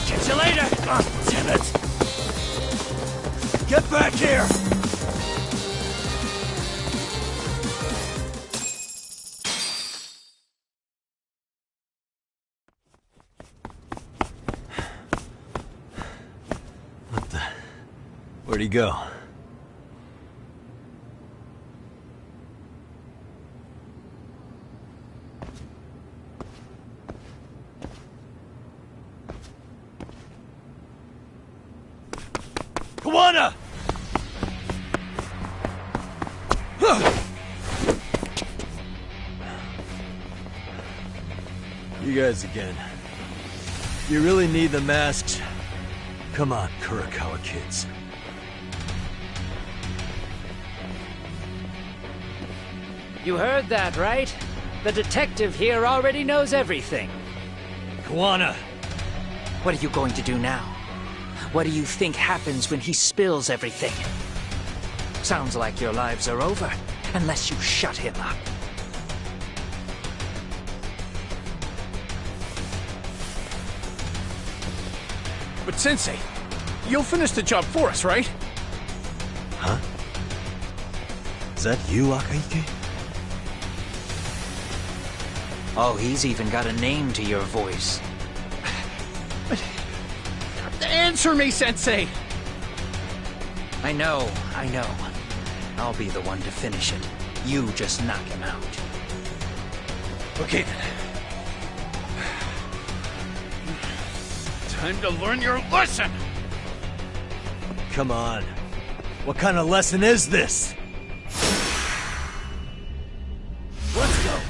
Catch you later! Oh, damn it! Get back here! What the... Where'd he go? Kawana! You guys again. You really need the masks? Come on, Kurakawa kids. You heard that, right? The detective here already knows everything. Kawana! What are you going to do now? What do you think happens when he spills everything? Sounds like your lives are over, unless you shut him up. But Sensei, you'll finish the job for us, right? Huh? Is that you, Akaike? Oh, he's even got a name to your voice. Answer me, Sensei! I know. I'll be the one to finish it. You just knock him out. Okay then. Time to learn your lesson! Come on. What kind of lesson is this? Let's go!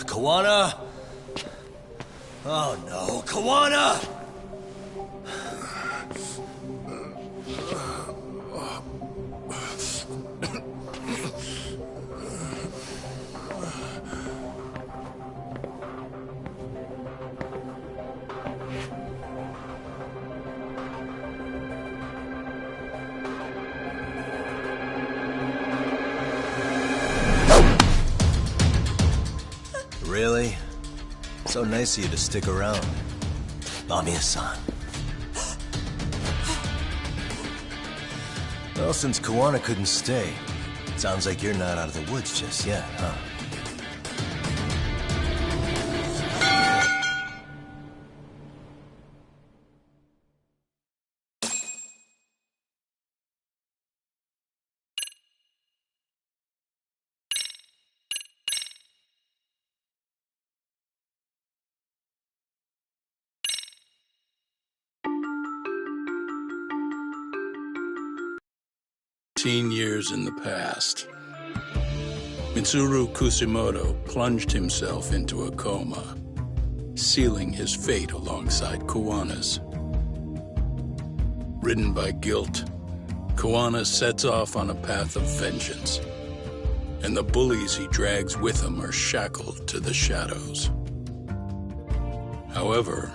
Kawana? Oh no, Kawana! So nice of you to stick around. Mamiya-san. Well, since Kuwana couldn't stay, sounds like you're not out of the woods just yet, huh? Years in the past, Mitsuru Kusimoto plunged himself into a coma, sealing his fate alongside Kuwana's. Ridden by guilt, Kuwana sets off on a path of vengeance, and the bullies he drags with him are shackled to the shadows. However,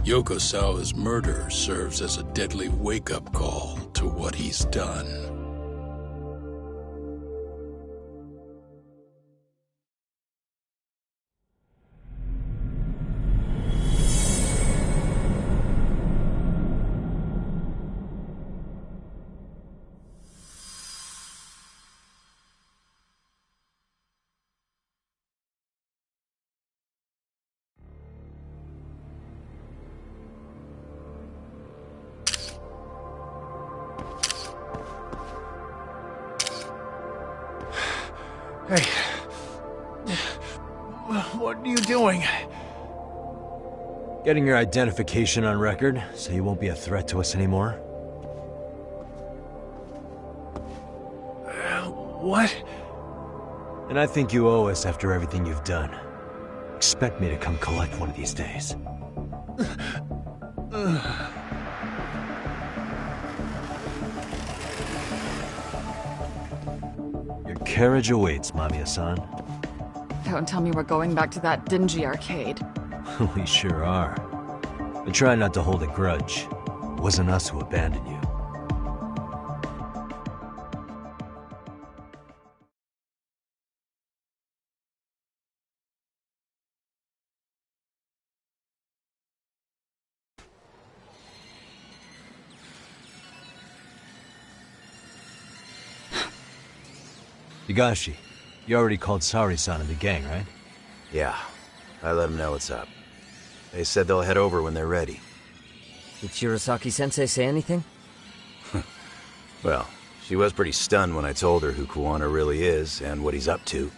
Yokosawa's murder serves as a deadly wake-up call to what he's done. Hey. What are you doing? Getting your identification on record, so you won't be a threat to us anymore? What? And I think you owe us after everything you've done. Expect me to come collect one of these days. Your carriage awaits, Mamiya-san. Don't tell me we're going back to that dingy arcade. We sure are. But try not to hold a grudge. It wasn't us who abandoned you. Higashi, you already called Sari-san and the gang, right? Yeah, I let them know what's up. They said they'll head over when they're ready. Did Shirosaki-sensei say anything? Well, she was pretty stunned when I told her who Kuwana really is and what he's up to.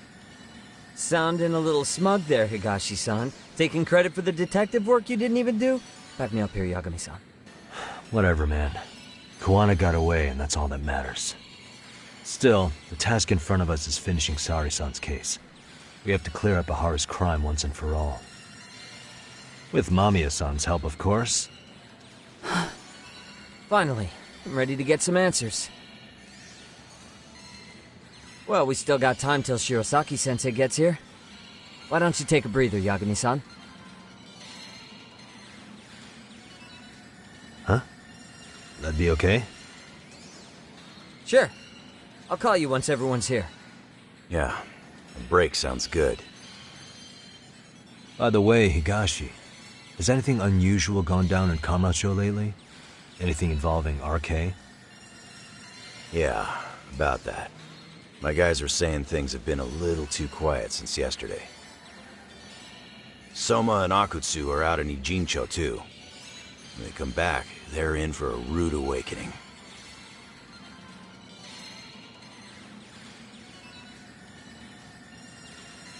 Sounding a little smug there, Higashi-san. Taking credit for the detective work you didn't even do? Back me up here, Yagami-san. Whatever, man. Kuwana got away, and that's all that matters. Still, the task in front of us is finishing Sari-san's case. We have to clear up Ahara's crime once and for all. With Mamiya-san's help, of course. Finally, I'm ready to get some answers. Well, we still got time till Shirosaki-sensei gets here. Why don't you take a breather, Yagami-san? Huh? That'd be okay? Sure. I'll call you once everyone's here. Yeah, a break sounds good. By the way, Higashi, has anything unusual gone down in Kamacho lately? Anything involving RK? Yeah, about that. My guys are saying things have been a little too quiet since yesterday. Soma and Akutsu are out in Ijincho too. When they come back, they're in for a rude awakening.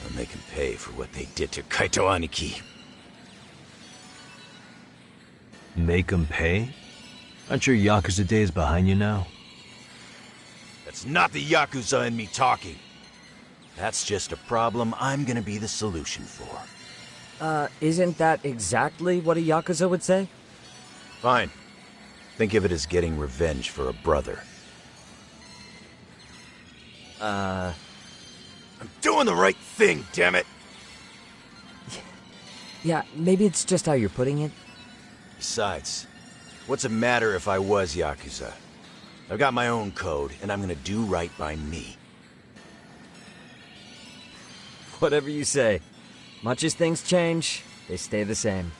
And they can pay for what they did to Kaito Aniki. Make them pay? Aren't your Yakuza days behind you now? That's not the Yakuza in me talking. That's just a problem I'm gonna be the solution for. Isn't that exactly what a Yakuza would say? Fine. Think of it as getting revenge for a brother. I'm doing the right thing, damn it! Yeah, maybe it's just how you're putting it. Besides, what's it matter if I was Yakuza? I've got my own code, and I'm gonna do right by me. Whatever you say. Much as things change, they stay the same.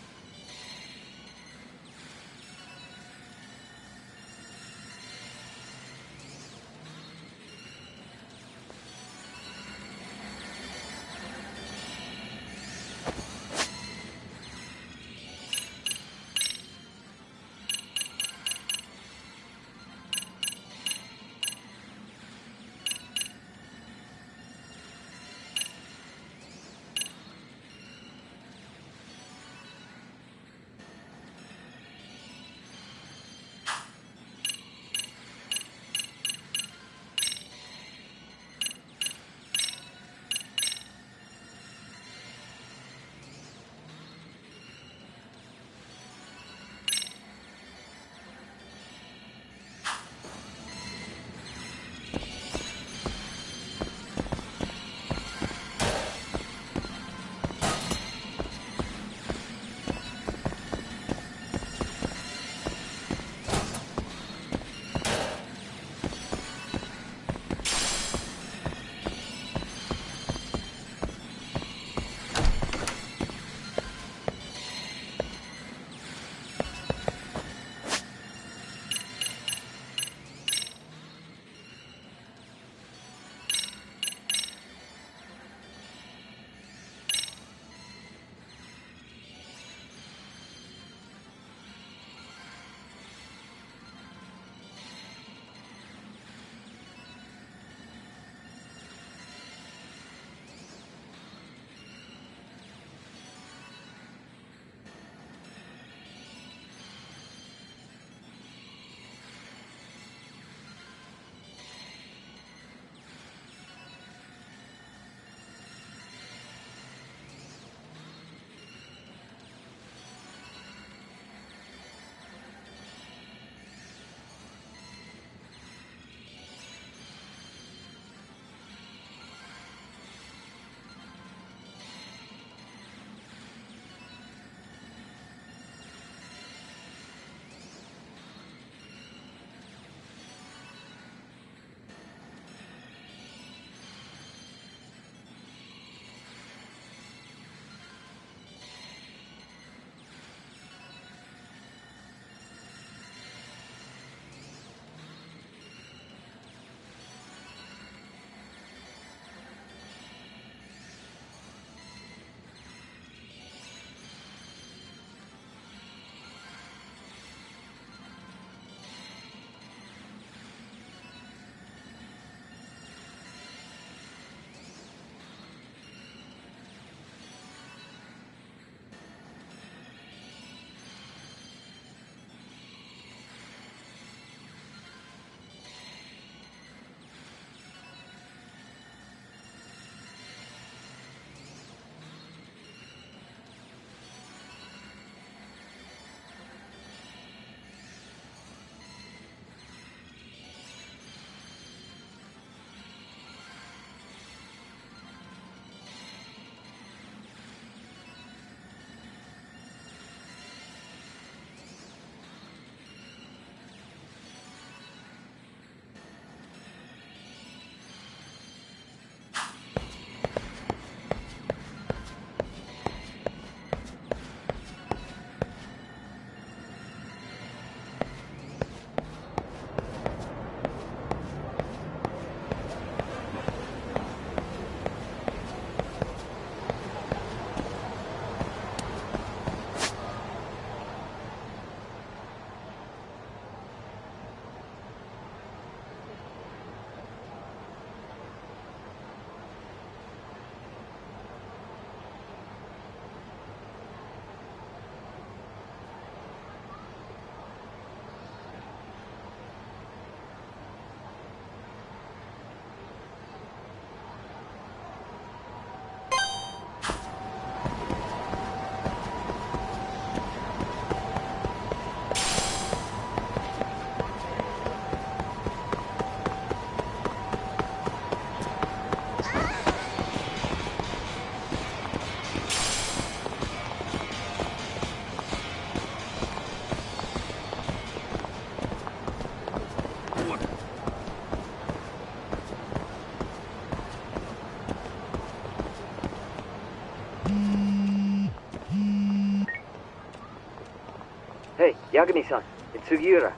Yagami-san, it's Sugiura.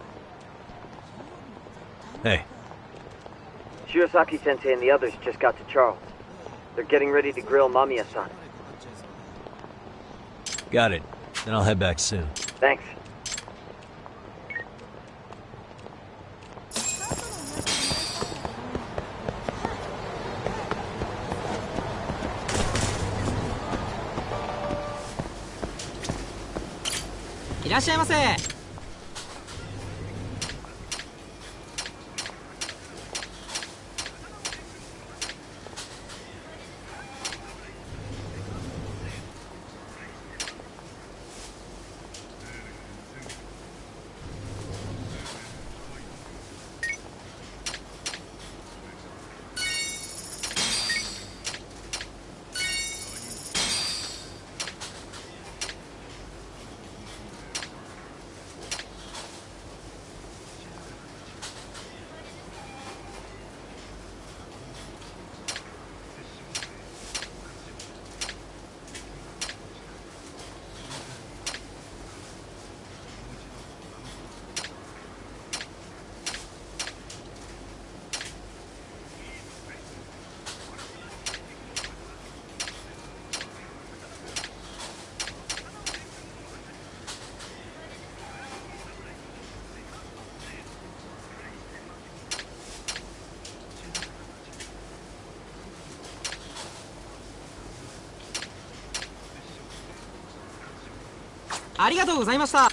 Hey. Shirosaki-sensei and the others just got to Charles. They're getting ready to grill Mamiya-san. Got it. Then I'll head back soon. Thanks. Irashaimase! ありがとうございました。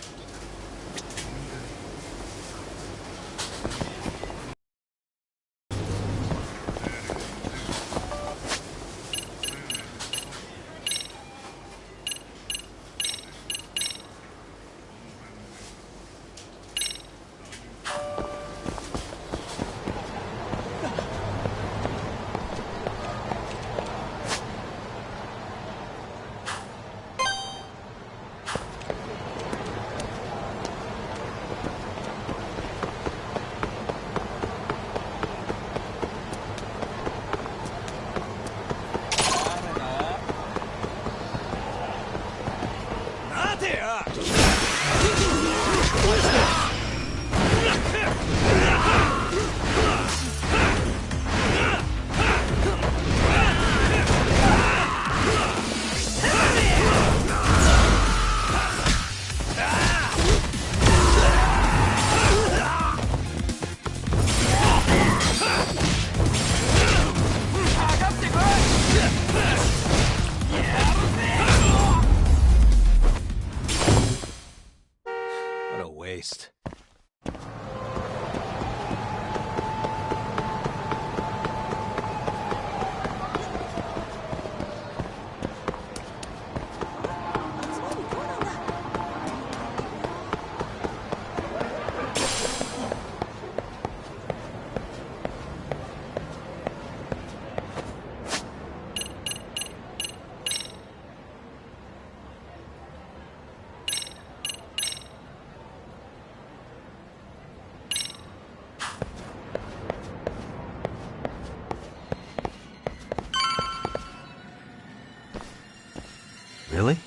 Really?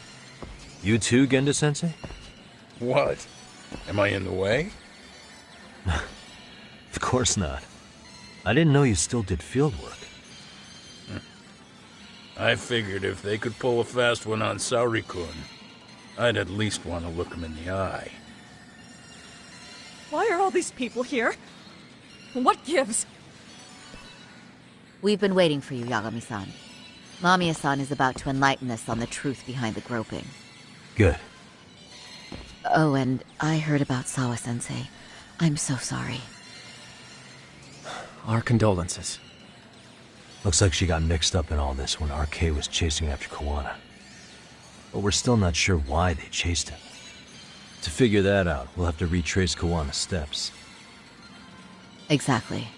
You too, Genda-sensei? What? Am I in the way? Of course not. I didn't know you still did field work. I figured if they could pull a fast one on Saori-kun, I'd at least want to look him in the eye. Why are all these people here? What gives? We've been waiting for you, Yagami-san. Mamiya-san is about to enlighten us on the truth behind the groping. Good. Oh, and I heard about Sawa-sensei. I'm so sorry. Our condolences. Looks like she got mixed up in all this when RK was chasing after Kawana. But we're still not sure why they chased him. To figure that out, we'll have to retrace Kawana's steps. Exactly.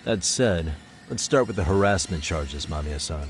That said, let's start with the harassment charges, Mamiya-san.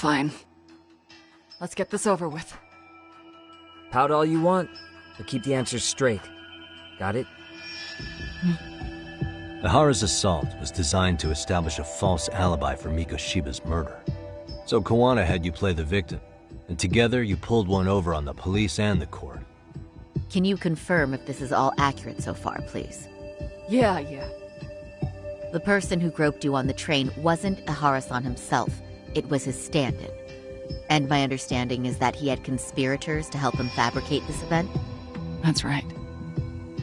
Fine. Let's get this over with. Pout all you want, but keep the answers straight. Got it? Ihara's assault was designed to establish a false alibi for Mikoshiba's murder. So Kawana had you play the victim, and together you pulled one over on the police and the court. Can you confirm if this is all accurate so far, please? Yeah. The person who groped you on the train wasn't Ihara-san himself. It was his stand-in. And my understanding is that he had conspirators to help him fabricate this event? That's right.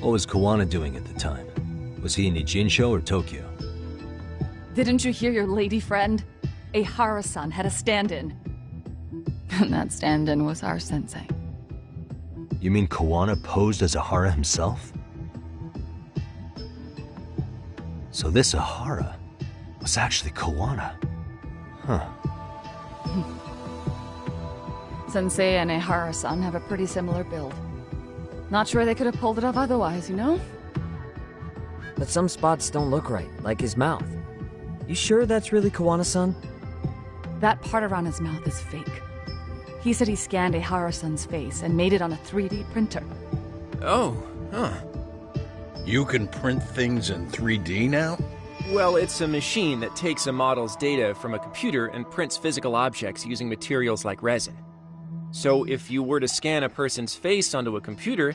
What was Kawana doing at the time? Was he in Ijinsho or Tokyo? Didn't you hear your lady friend? Ihara-san had a stand-in. And that stand-in was our sensei. You mean Kawana posed as Ihara himself? So this Ihara was actually Kawana. Huh. Sensei and Ihara-san have a pretty similar build. Not sure they could have pulled it off otherwise, you know? But some spots don't look right, like his mouth. You sure that's really Kawana-san? That part around his mouth is fake. He said he scanned Ihara-san's face and made it on a 3D printer. Oh, huh. You can print things in 3D now? Well, it's a machine that takes a model's data from a computer and prints physical objects using materials like resin. So if you were to scan a person's face onto a computer,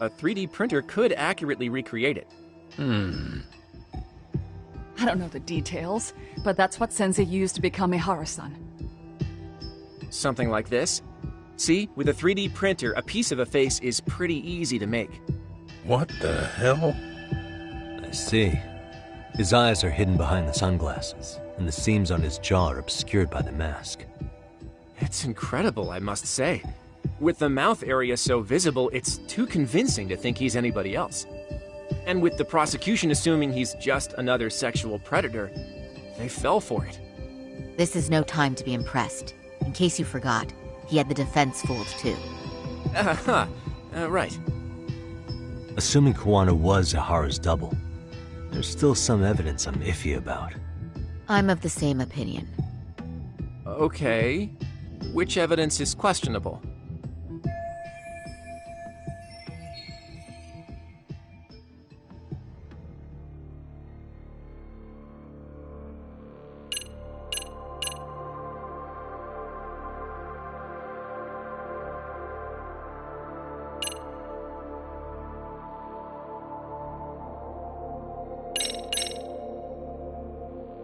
a 3D printer could accurately recreate it. I don't know the details, but that's what Sensei used to become Ihara-san. Something like this. See, with a 3D printer, a piece of a face is pretty easy to make. What the hell? I see. His eyes are hidden behind the sunglasses, and the seams on his jaw are obscured by the mask. It's incredible, I must say. With the mouth area so visible, it's too convincing to think he's anybody else. And with the prosecution assuming he's just another sexual predator, they fell for it. This is no time to be impressed. In case you forgot, he had the defense fooled too. Right. Assuming Kawana was Ihara's double, there's still some evidence I'm iffy about. I'm of the same opinion. Okay. Which evidence is questionable?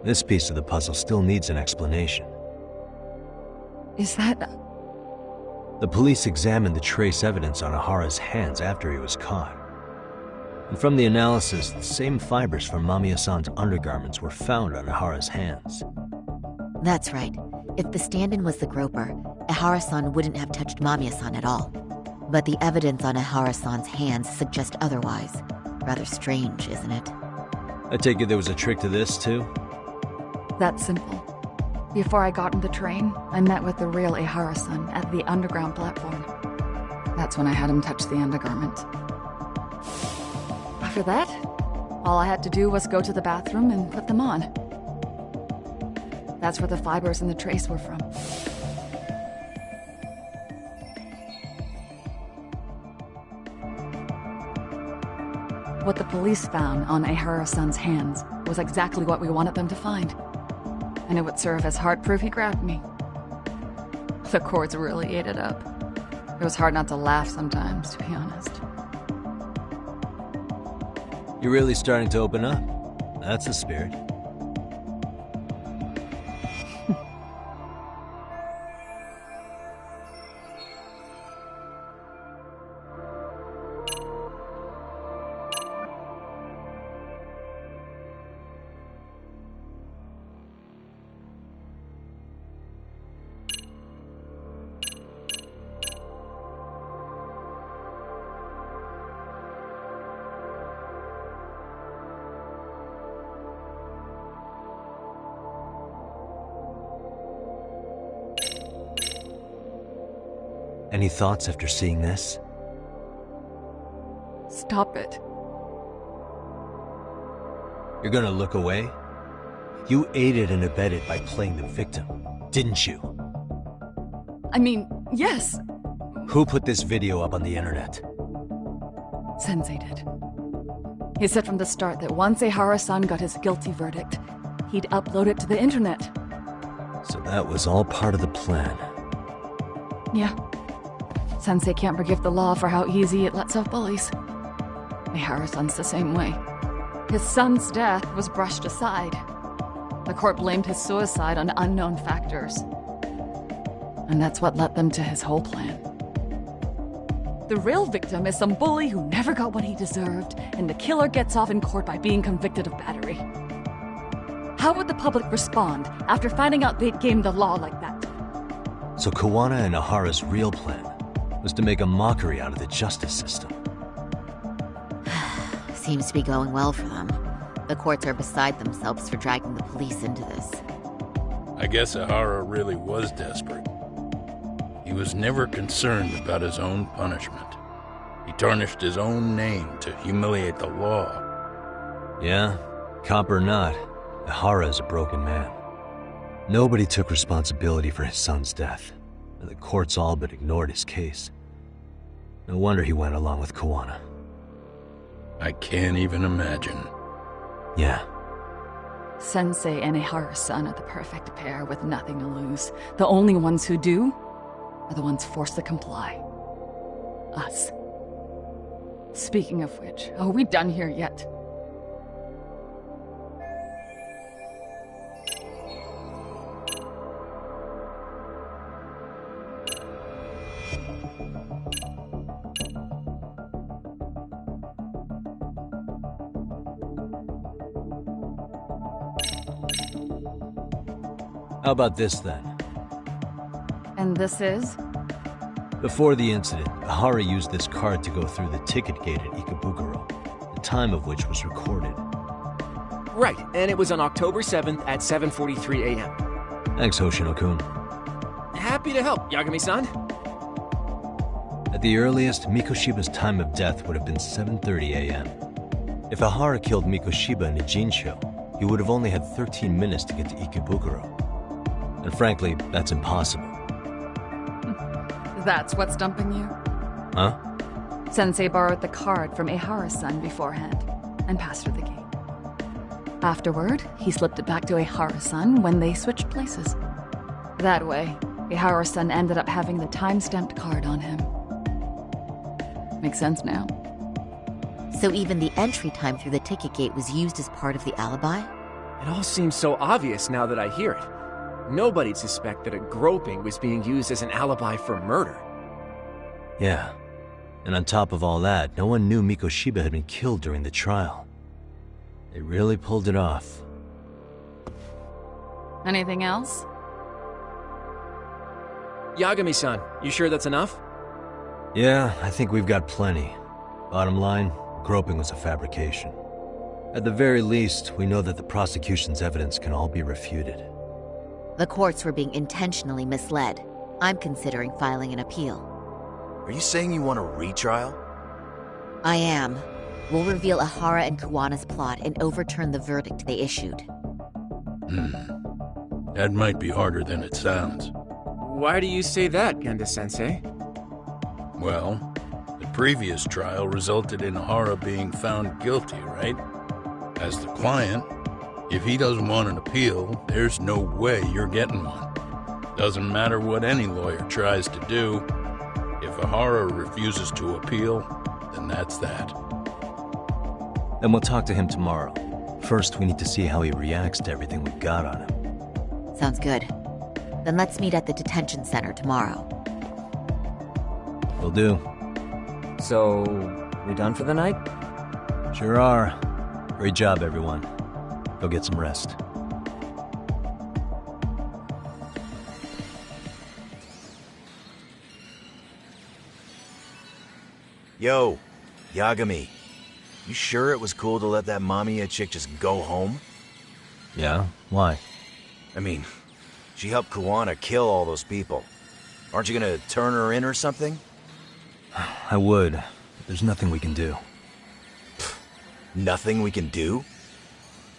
This piece of the puzzle still needs an explanation. Is that... The police examined the trace evidence on Ihara's hands after he was caught. And from the analysis, the same fibers from Mamiya-san's undergarments were found on Ihara's hands. That's right. If the stand-in was the groper, Ihara-san wouldn't have touched Mamiya-san at all. But the evidence on Ihara-san's hands suggests otherwise. Rather strange, isn't it? I take it there was a trick to this, too? That's simple. Before I got in the train, I met with the real Ihara-san at the underground platform. That's when I had him touch the undergarment. After that, all I had to do was go to the bathroom and put them on. That's where the fibers in the trace were from. What the police found on Ihara-san's hands was exactly what we wanted them to find. And it would serve as hard proof he grabbed me. The courts really ate it up. It was hard not to laugh sometimes, to be honest. You're really starting to open up. That's the spirit. Any thoughts after seeing this? Stop it. You're gonna look away? You aided and abetted by playing the victim, didn't you? I mean, yes, Who put this video up on the internet? Sensei did. He said from the start that once Ehara-san got his guilty verdict, he'd upload it to the internet. So that was all part of the plan. Yeah. Sensei can't forgive the law for how easy it lets off bullies. Ehara-san's the same way. His son's death was brushed aside. The court blamed his suicide on unknown factors. And that's what led them to his whole plan. The real victim is some bully who never got what he deserved, and the killer gets off in court by being convicted of battery. How would the public respond after finding out they'd gamed the law like that? So Kawana and Ahara's real plan was to make a mockery out of the justice system. Seems to be going well for them. The courts are beside themselves for dragging the police into this. I guess Ahara really was desperate. He was never concerned about his own punishment. He tarnished his own name to humiliate the law. Yeah, cop or not, Ahara is a broken man. Nobody took responsibility for his son's death, and the courts all but ignored his case. No wonder he went along with Kawana. I can't even imagine. Yeah. Sensei and Ehara-san are the perfect pair with nothing to lose. The only ones who do are the ones forced to comply. Us. Speaking of which, are we done here yet? How about this then? And this is? Before the incident, Ahara used this card to go through the ticket gate at Ikebukuro, the time of which was recorded. Right, and it was on October 7th at 7:43 a.m. Thanks, Hoshino-kun. Happy to help, Yagami-san. At the earliest, Mikoshiba's time of death would have been 7:30 a.m. If Ahara killed Mikoshiba in Ijincho, he would have only had 13 minutes to get to Ikebukuro. And frankly, that's impossible. That's what's dumping you? Huh? Sensei borrowed the card from Ehara-san beforehand and passed her the gate. Afterward, he slipped it back to Ehara-san when they switched places. That way, Ehara-san ended up having the time-stamped card on him. Makes sense now. So even the entry time through the ticket gate was used as part of the alibi? It all seems so obvious now that I hear it. Nobody'd suspect that a groping was being used as an alibi for murder. Yeah. And on top of all that, no one knew Mikoshiba had been killed during the trial. They really pulled it off. Anything else? Yagami-san, you sure that's enough? Yeah, I think we've got plenty. Bottom line, groping was a fabrication. At the very least, we know that the prosecution's evidence can all be refuted. The courts were being intentionally misled. I'm considering filing an appeal. Are you saying you want a retrial? I am. We'll reveal Ahara and Kawana's plot and overturn the verdict they issued. That might be harder than it sounds. Why do you say that, Genda-sensei? Well, the previous trial resulted in Ahara being found guilty, right? As the client, if he doesn't want an appeal, there's no way you're getting one. Doesn't matter what any lawyer tries to do. If Ahara refuses to appeal, then that's that. Then we'll talk to him tomorrow. First, we need to see how he reacts to everything we've got on him. Sounds good. Then let's meet at the detention center tomorrow. Will do. So, we done for the night? Sure are. Great job, everyone. Go get some rest. Yo, Yagami. You sure it was cool to let that Mamiya chick just go home? Yeah? Why? I mean, she helped Kawana kill all those people. Aren't you gonna turn her in or something? I would, but there's nothing we can do. Nothing we can do?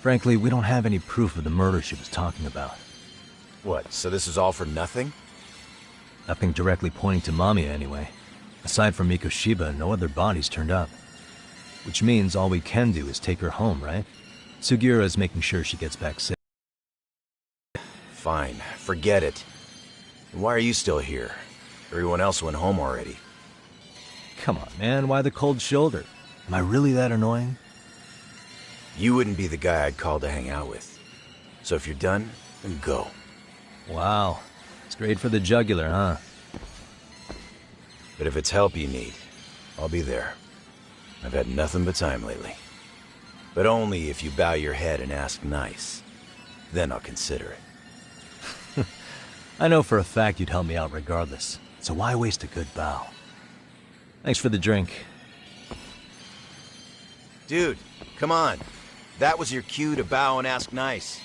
Frankly, we don't have any proof of the murder she was talking about. What, so this is all for nothing? Nothing directly pointing to Mamiya anyway. Aside from Mikoshiba, no other bodies turned up. Which means all we can do is take her home, right? Sugiura is making sure she gets back safe. Fine, forget it. Why are you still here? Everyone else went home already. Come on, man, why the cold shoulder? Am I really that annoying? You wouldn't be the guy I'd call to hang out with. So if you're done, then go. Wow, it's great for the jugular, huh? But if it's help you need, I'll be there. I've had nothing but time lately. But only if you bow your head and ask nice. Then I'll consider it. I know for a fact you'd help me out regardless, so why waste a good bow? Thanks for the drink. Dude, come on. That was your cue to bow and ask nice.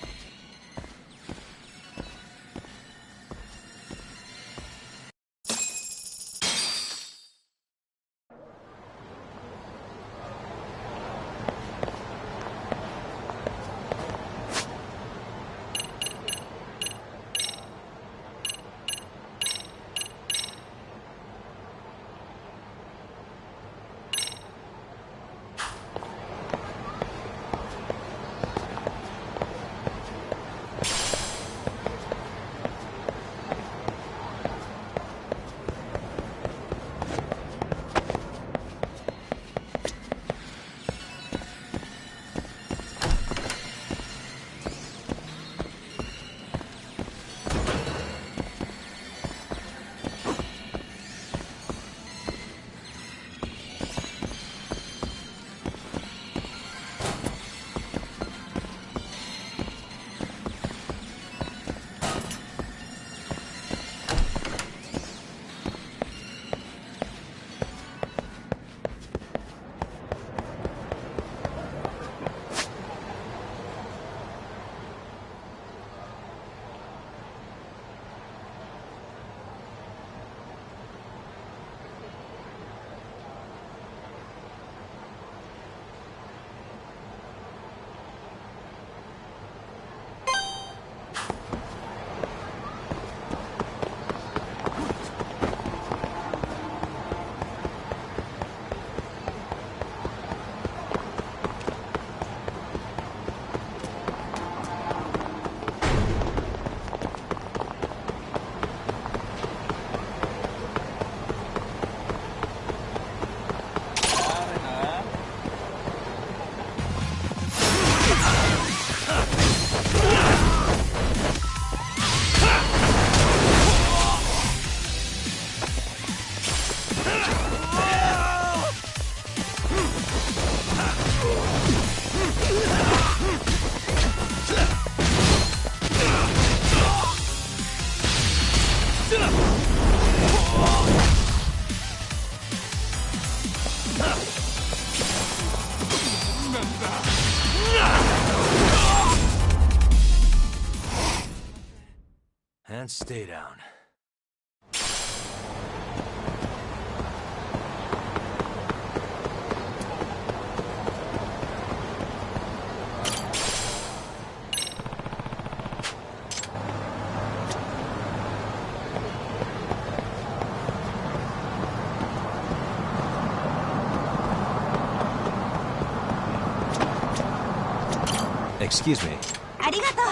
And stay down. Excuse me. ありがとう。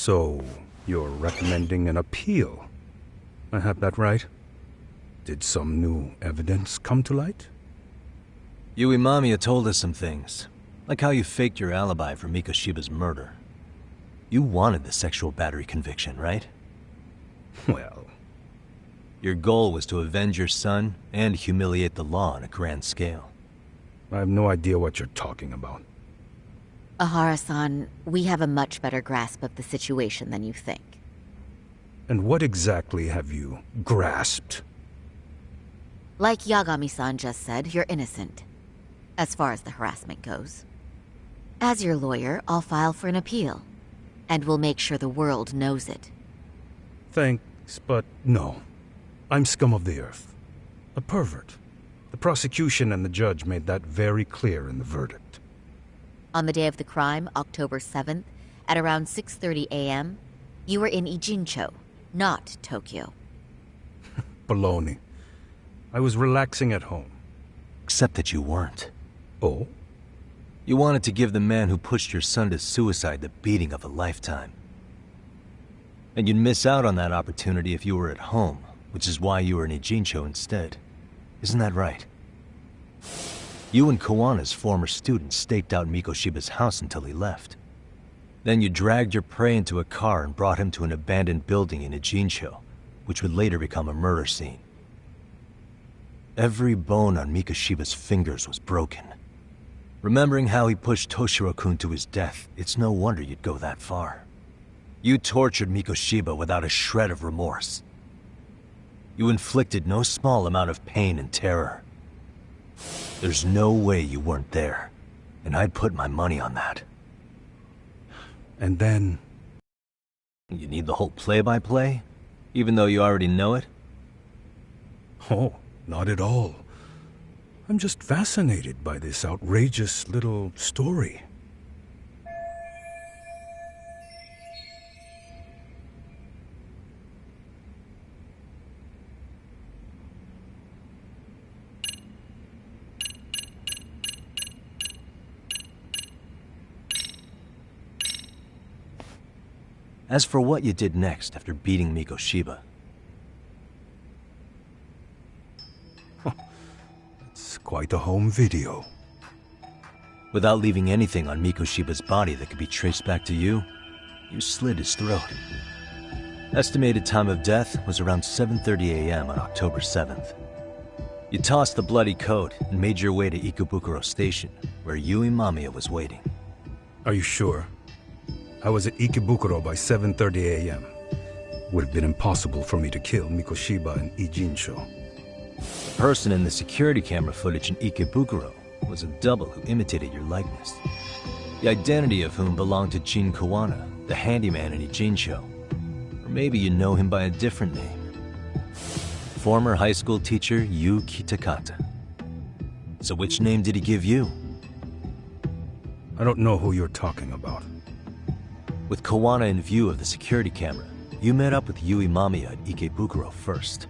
So, you're recommending an appeal? I have that right? Did some new evidence come to light? Yui Mamiya told us some things, like how you faked your alibi for Mikoshiba's murder. You wanted the sexual battery conviction, right? Well... Your goal was to avenge your son and humiliate the law on a grand scale. I have no idea what you're talking about. Ahara-san, we have a much better grasp of the situation than you think. And what exactly have you grasped? Like Yagami-san just said, you're innocent, as far as the harassment goes. As your lawyer, I'll file for an appeal, and we'll make sure the world knows it. Thanks, but no. I'm scum of the earth. A pervert. The prosecution and the judge made that very clear in the verdict. On the day of the crime, October 7th, at around 6:30 a.m., you were in Ijincho, not Tokyo. Baloney. I was relaxing at home. Except that you weren't. Oh? You wanted to give the man who pushed your son to suicide the beating of a lifetime. And you'd miss out on that opportunity if you were at home, which is why you were in Ijincho instead. Isn't that right? You and Kawana's former student staked out Mikoshiba's house until he left. Then you dragged your prey into a car and brought him to an abandoned building in Ijincho, which would later become a murder scene. Every bone on Mikoshiba's fingers was broken. Remembering how he pushed Toshiro-kun to his death, it's no wonder you'd go that far. You tortured Mikoshiba without a shred of remorse. You inflicted no small amount of pain and terror. There's no way you weren't there, and I'd put my money on that. And then... You need the whole play-by-play, even though you already know it? Oh, not at all. I'm just fascinated by this outrageous little story. As for what you did next after beating Mikoshiba... It's quite a home video. Without leaving anything on Mikoshiba's body that could be traced back to you, you slit his throat. Estimated time of death was around 7:30 a.m. on October 7th. You tossed the bloody coat and made your way to Ikebukuro Station, where Yui Mamiya was waiting. Are you sure? I was at Ikebukuro by 7:30 a.m. Would have been impossible for me to kill Mikoshiba in Ijincho. The person in the security camera footage in Ikebukuro was a double who imitated your likeness. The identity of whom belonged to Jin Kawana, the handyman in Ijincho. Or maybe you know him by a different name. Former high school teacher Yu Kitakata. So which name did he give you? I don't know who you're talking about. With Kawana in view of the security camera, you met up with Yui Mamiya at Ikebukuro first.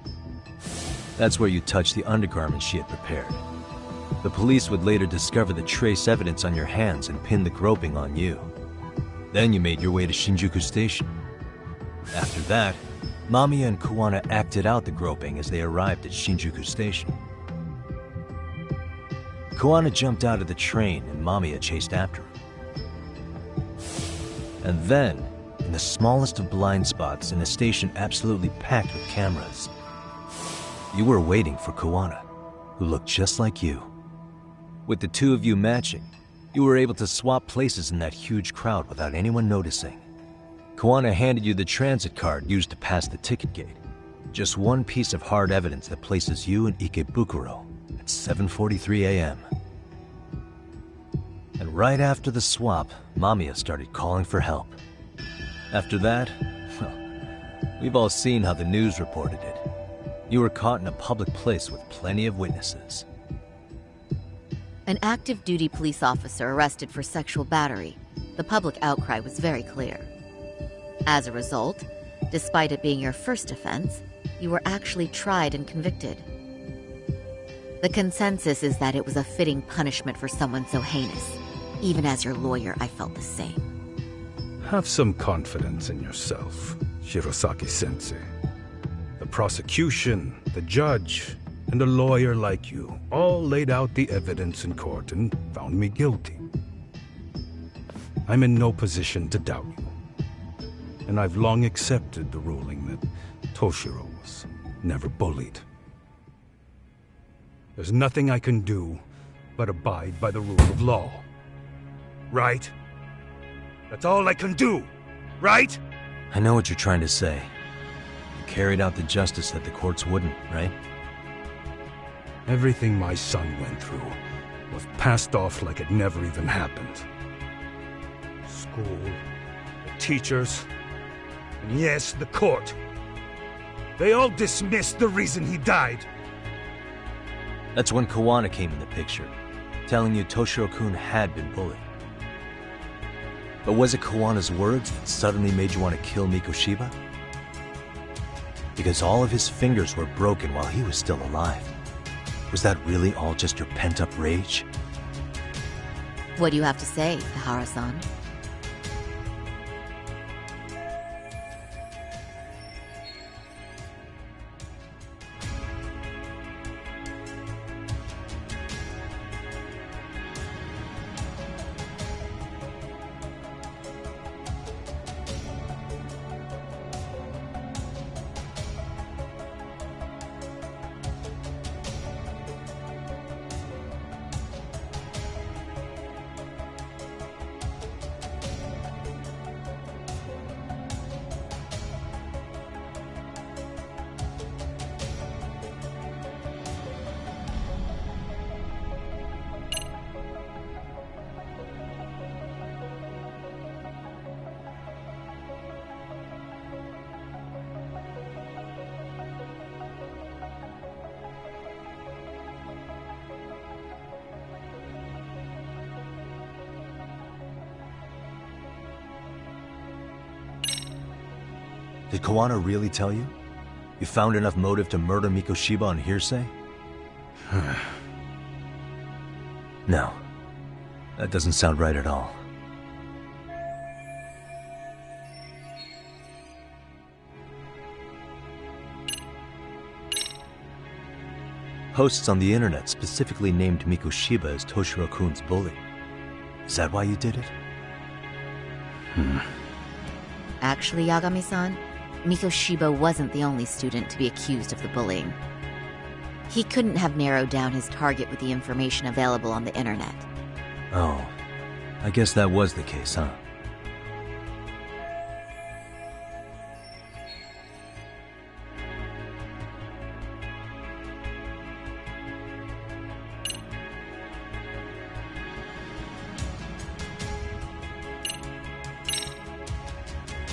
That's where you touched the undergarments she had prepared. The police would later discover the trace evidence on your hands and pin the groping on you. Then you made your way to Shinjuku Station. After that, Mamiya and Kawana acted out the groping as they arrived at Shinjuku Station. Kawana jumped out of the train and Mamiya chased after him. And then, in the smallest of blind spots in a station absolutely packed with cameras, you were waiting for Kawana, who looked just like you. With the two of you matching, you were able to swap places in that huge crowd without anyone noticing. Kawana handed you the transit card used to pass the ticket gate. Just one piece of hard evidence that places you in Ikebukuro at 7:43 a.m. And right after the swap, Mamiya started calling for help. After that, well, we've all seen how the news reported it. You were caught in a public place with plenty of witnesses. An active duty police officer arrested for sexual battery. The public outcry was very clear. As a result, despite it being your first offense, you were actually tried and convicted. The consensus is that it was a fitting punishment for someone so heinous. Even as your lawyer, I felt the same. Have some confidence in yourself, Shirosaki-sensei. The prosecution, the judge, and a lawyer like you all laid out the evidence in court and found me guilty. I'm in no position to doubt you. And I've long accepted the ruling that Toshiro was never bullied. There's nothing I can do but abide by the rule of law. Right? That's all I can do, right? I know what you're trying to say. You carried out the justice that the courts wouldn't, right? Everything my son went through was passed off like it never even happened. School, the teachers, and yes, the court. They all dismissed the reason he died. That's when Kawana came in the picture, telling you Toshiro-kun had been bullied. But was it Kawana's words that suddenly made you want to kill Mikoshiba? Because all of his fingers were broken while he was still alive. Was that really all just your pent-up rage? What do you have to say, Ihara-san? Did Kawana really tell you? You found enough motive to murder Mikoshiba on hearsay? No. That doesn't sound right at all. Posts on the internet specifically named Mikoshiba as Toshiro-kun's bully. Is that why you did it? Actually, Yagami-san, Mikoshiba wasn't the only student to be accused of the bullying. He couldn't have narrowed down his target with the information available on the internet. Oh, I guess that was the case, huh?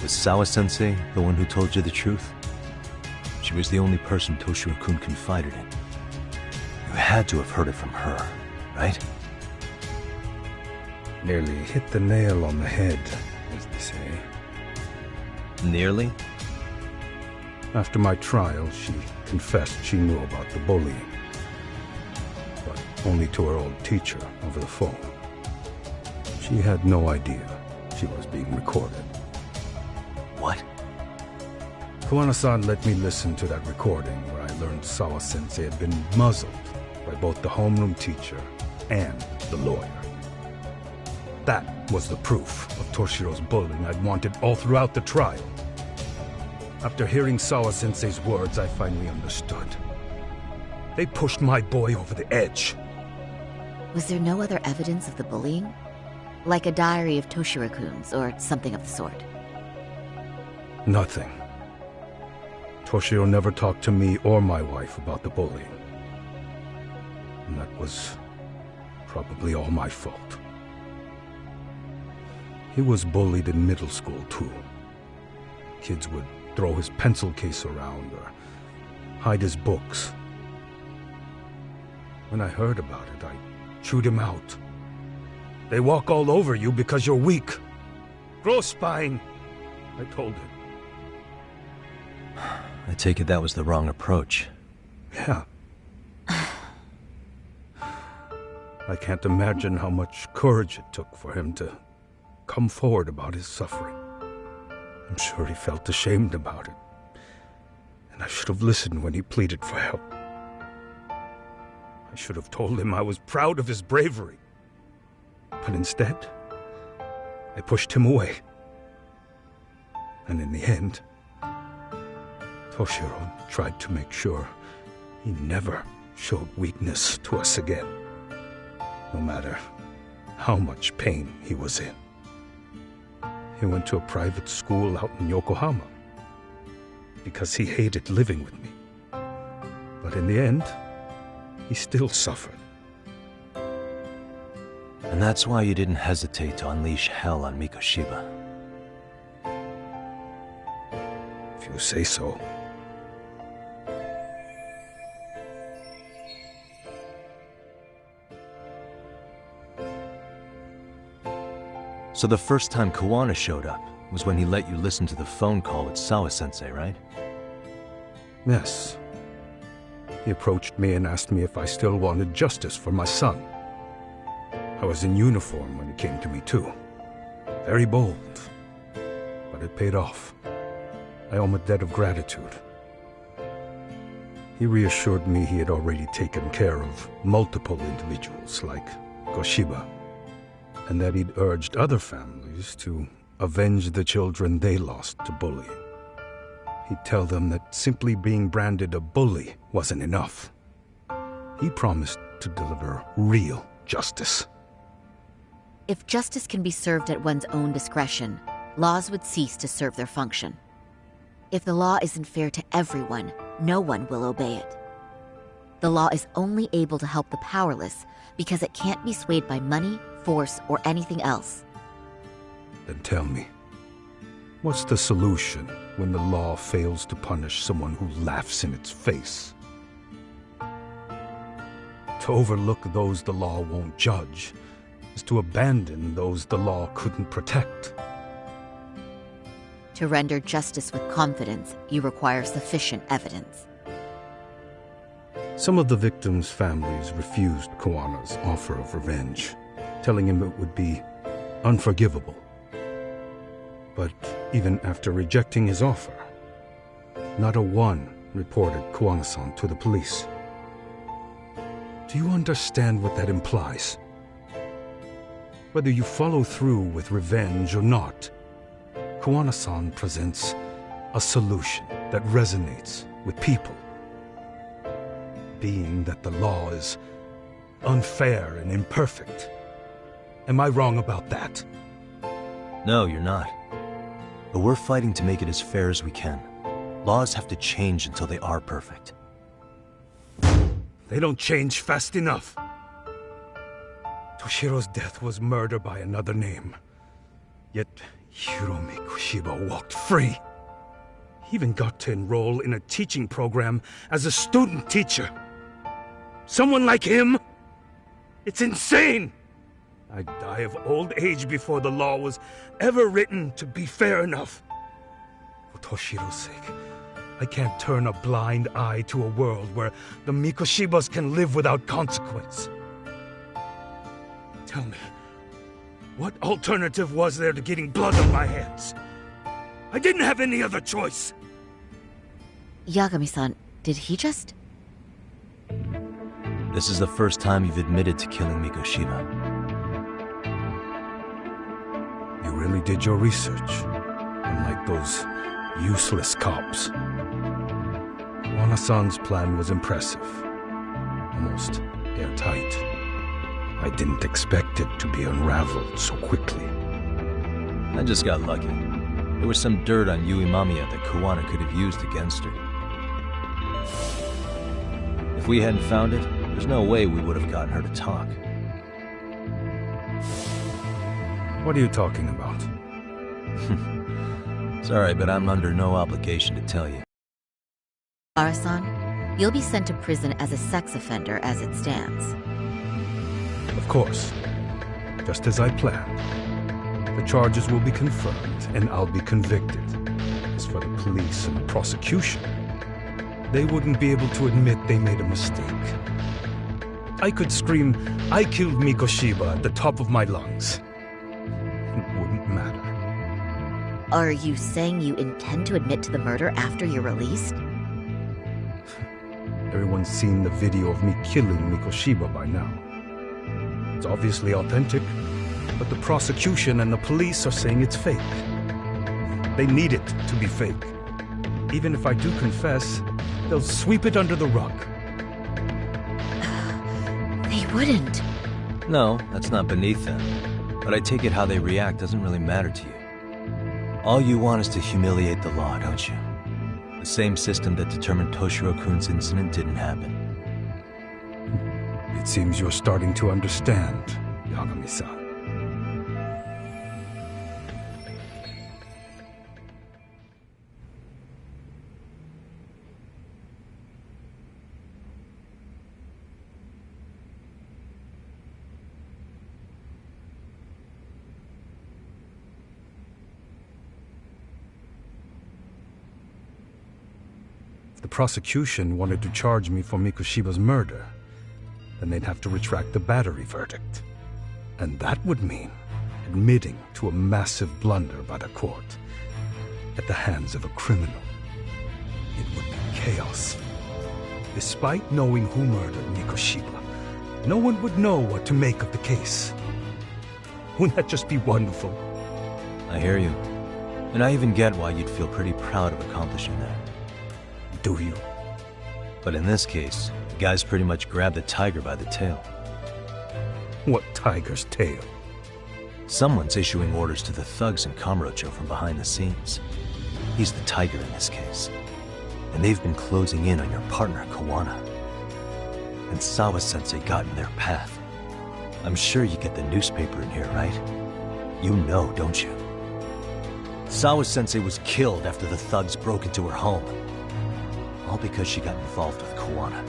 Was Sawa-sensei the one who told you the truth? She was the only person Toshiro-kun confided in. You had to have heard it from her, right? Nearly hit the nail on the head, as they say. Nearly? After my trial, she confessed she knew about the bullying. But only to her old teacher over the phone. She had no idea she was being recorded. What? Kawana-san let me listen to that recording where I learned Sawa-sensei had been muzzled by both the homeroom teacher and the lawyer. That was the proof of Toshiro's bullying I'd wanted all throughout the trial. After hearing Sawa-sensei's words, I finally understood. They pushed my boy over the edge. Was there no other evidence of the bullying? Like a diary of Toshiro-kun's or something of the sort? Nothing. Toshiro never talked to me or my wife about the bullying. And that was probably all my fault. He was bullied in middle school, too. Kids would throw his pencil case around or hide his books. When I heard about it, I chewed him out. They walk all over you because you're weak. Grow spine, I told him. I take it that was the wrong approach. Yeah. I can't imagine how much courage it took for him to come forward about his suffering. I'm sure he felt ashamed about it. And I should have listened when he pleaded for help. I should have told him I was proud of his bravery. But instead, I pushed him away. And in the end, Toshiro tried to make sure he never showed weakness to us again, no matter how much pain he was in. He went to a private school out in Yokohama because he hated living with me. But in the end, he still suffered. And that's why you didn't hesitate to unleash hell on Mikoshiba. If you say so. So the first time Kawana showed up was when he let you listen to the phone call with Sawa-sensei, right? Yes. He approached me and asked me if I still wanted justice for my son. I was in uniform when it came to me too. Very bold. But it paid off. I owe him a debt of gratitude. He reassured me he had already taken care of multiple individuals like Goshiba, and that he'd urged other families to avenge the children they lost to bullying. He'd tell them that simply being branded a bully wasn't enough. He promised to deliver real justice. If justice can be served at one's own discretion, laws would cease to serve their function. If the law isn't fair to everyone, no one will obey it. The law is only able to help the powerless because it can't be swayed by money, force, or anything else. Then tell me, what's the solution when the law fails to punish someone who laughs in its face? To overlook those the law won't judge is to abandon those the law couldn't protect. To render justice with confidence, you require sufficient evidence. Some of the victims' families refused Kawana's offer of revenge, telling him it would be unforgivable. But even after rejecting his offer, not a one reported Kawana-san to the police. Do you understand what that implies? Whether you follow through with revenge or not, Kawana-san presents a solution that resonates with people. Being that the law is unfair and imperfect. Am I wrong about that? No, you're not. But we're fighting to make it as fair as we can. Laws have to change until they are perfect. They don't change fast enough. Toshiro's death was murder by another name. Yet Hiromi Kushiba walked free. He even got to enroll in a teaching program as a student teacher. Someone like him? It's insane! I'd die of old age before the law was ever written to be fair enough. For Toshiro's sake, I can't turn a blind eye to a world where the Mikoshibas can live without consequence. Tell me, what alternative was there to getting blood on my hands? I didn't have any other choice. Yagami-san, did he just... This is the first time you've admitted to killing Mikoshiba. You really did your research, unlike those useless cops. Kawana-san's plan was impressive, almost airtight. I didn't expect it to be unraveled so quickly. I just got lucky. There was some dirt on Yui Mamiya that Kawana could have used against her. If we hadn't found it, there's no way we would have gotten her to talk. What are you talking about? Sorry, but I'm under no obligation to tell you. Hara-san, you'll be sent to prison as a sex offender as it stands. Of course. Just as I planned. The charges will be confirmed, and I'll be convicted. As for the police and the prosecution, they wouldn't be able to admit they made a mistake. I could scream, "I killed Mikoshiba" at the top of my lungs. It wouldn't matter. Are you saying you intend to admit to the murder after you're released? Everyone's seen the video of me killing Mikoshiba by now. It's obviously authentic, but the prosecution and the police are saying it's fake. They need it to be fake. Even if I do confess, they'll sweep it under the rug. They wouldn't. No, that's not beneath them. But I take it how they react doesn't really matter to you. All you want is to humiliate the law, don't you? The same system that determined Toshiro-kun's incident didn't happen. It seems you're starting to understand, Yagami-san. If the prosecution wanted to charge me for Mikoshiba's murder, then they'd have to retract the battery verdict. And that would mean admitting to a massive blunder by the court at the hands of a criminal. It would be chaos. Despite knowing who murdered Mikoshiba, no one would know what to make of the case. Wouldn't that just be wonderful? I hear you. And I even get why you'd feel pretty proud of accomplishing that. Do you? But in this case, the guy's pretty much grabbed the tiger by the tail. What tiger's tail? Someone's issuing orders to the thugs in Kamurocho from behind the scenes. He's the tiger in this case. And they've been closing in on your partner, Kawana. And Sawa-sensei got in their path. I'm sure you get the newspaper in here, right? You know, don't you? Sawa-sensei was killed after the thugs broke into her home. All because she got involved with Kawana.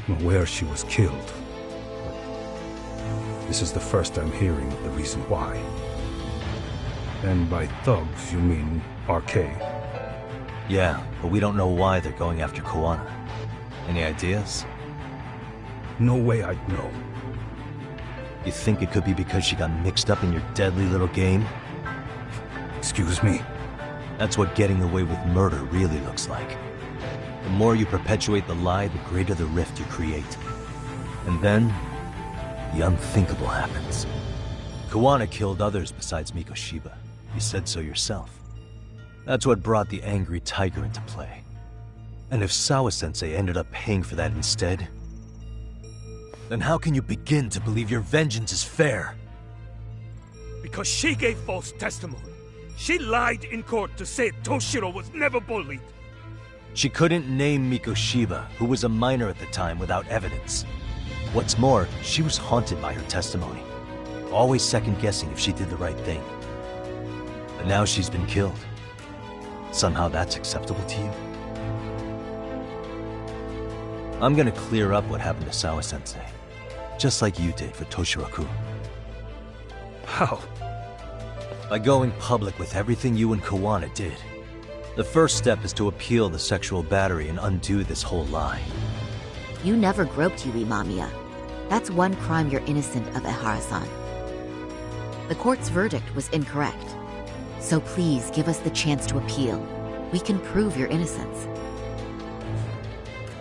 I'm aware she was killed. But this is the first I'm hearing of the reason why. And by thugs, you mean RK? Yeah, but we don't know why they're going after Kawana. Any ideas? No way I'd know. You think it could be because she got mixed up in your deadly little game? Excuse me? That's what getting away with murder really looks like. The more you perpetuate the lie, the greater the rift you create. And then, the unthinkable happens. Kawana killed others besides Mikoshiba. You said so yourself. That's what brought the angry tiger into play. And if Sawa-sensei ended up paying for that instead, then how can you begin to believe your vengeance is fair? Because she gave false testimony. She lied in court to say Toshiro was never bullied. She couldn't name Mikoshiba, who was a minor at the time, without evidence. What's more, she was haunted by her testimony, always second-guessing if she did the right thing. But now she's been killed. Somehow that's acceptable to you? I'm gonna clear up what happened to Sawa-sensei, just like you did for Toshiro-kun. How? By going public with everything you and Kawana did. The first step is to appeal the sexual battery and undo this whole lie. You never groped Yui Mamiya. That's one crime you're innocent of, Ehara-san. The court's verdict was incorrect. So please give us the chance to appeal. We can prove your innocence.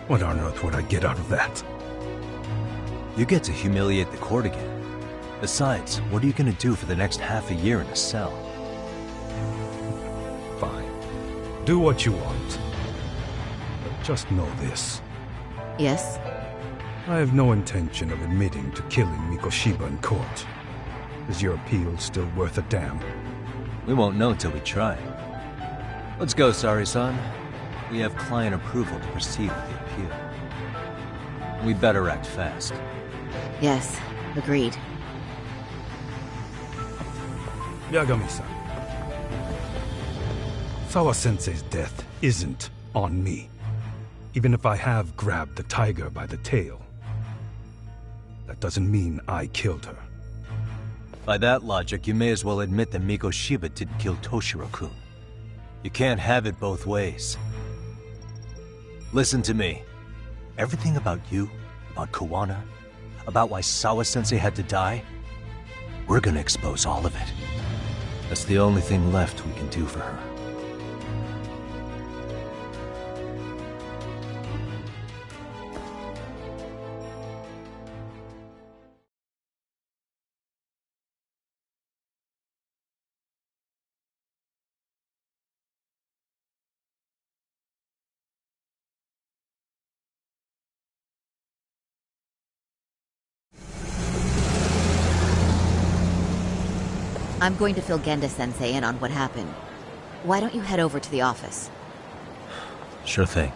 What on earth would I get out of that? You get to humiliate the court again. Besides, what are you gonna do for the next half a year in a cell? Fine. Do what you want. But just know this. Yes? I have no intention of admitting to killing Mikoshiba in court. Is your appeal still worth a damn? We won't know till we try. Let's go, Sari-san. We have client approval to proceed with the appeal. We better act fast. Yes, agreed. Yagami-san. Sawa-sensei's death isn't on me. Even if I have grabbed the tiger by the tail. That doesn't mean I killed her. By that logic, you may as well admit that Mikoshiba didn't kill Toshiro-kun. You can't have it both ways. Listen to me. Everything about you, about Kawana, about why Sawa-sensei had to die, we're gonna expose all of it. That's the only thing left we can do for her. I'm going to fill Genda-sensei in on what happened. Why don't you head over to the office? Sure thing.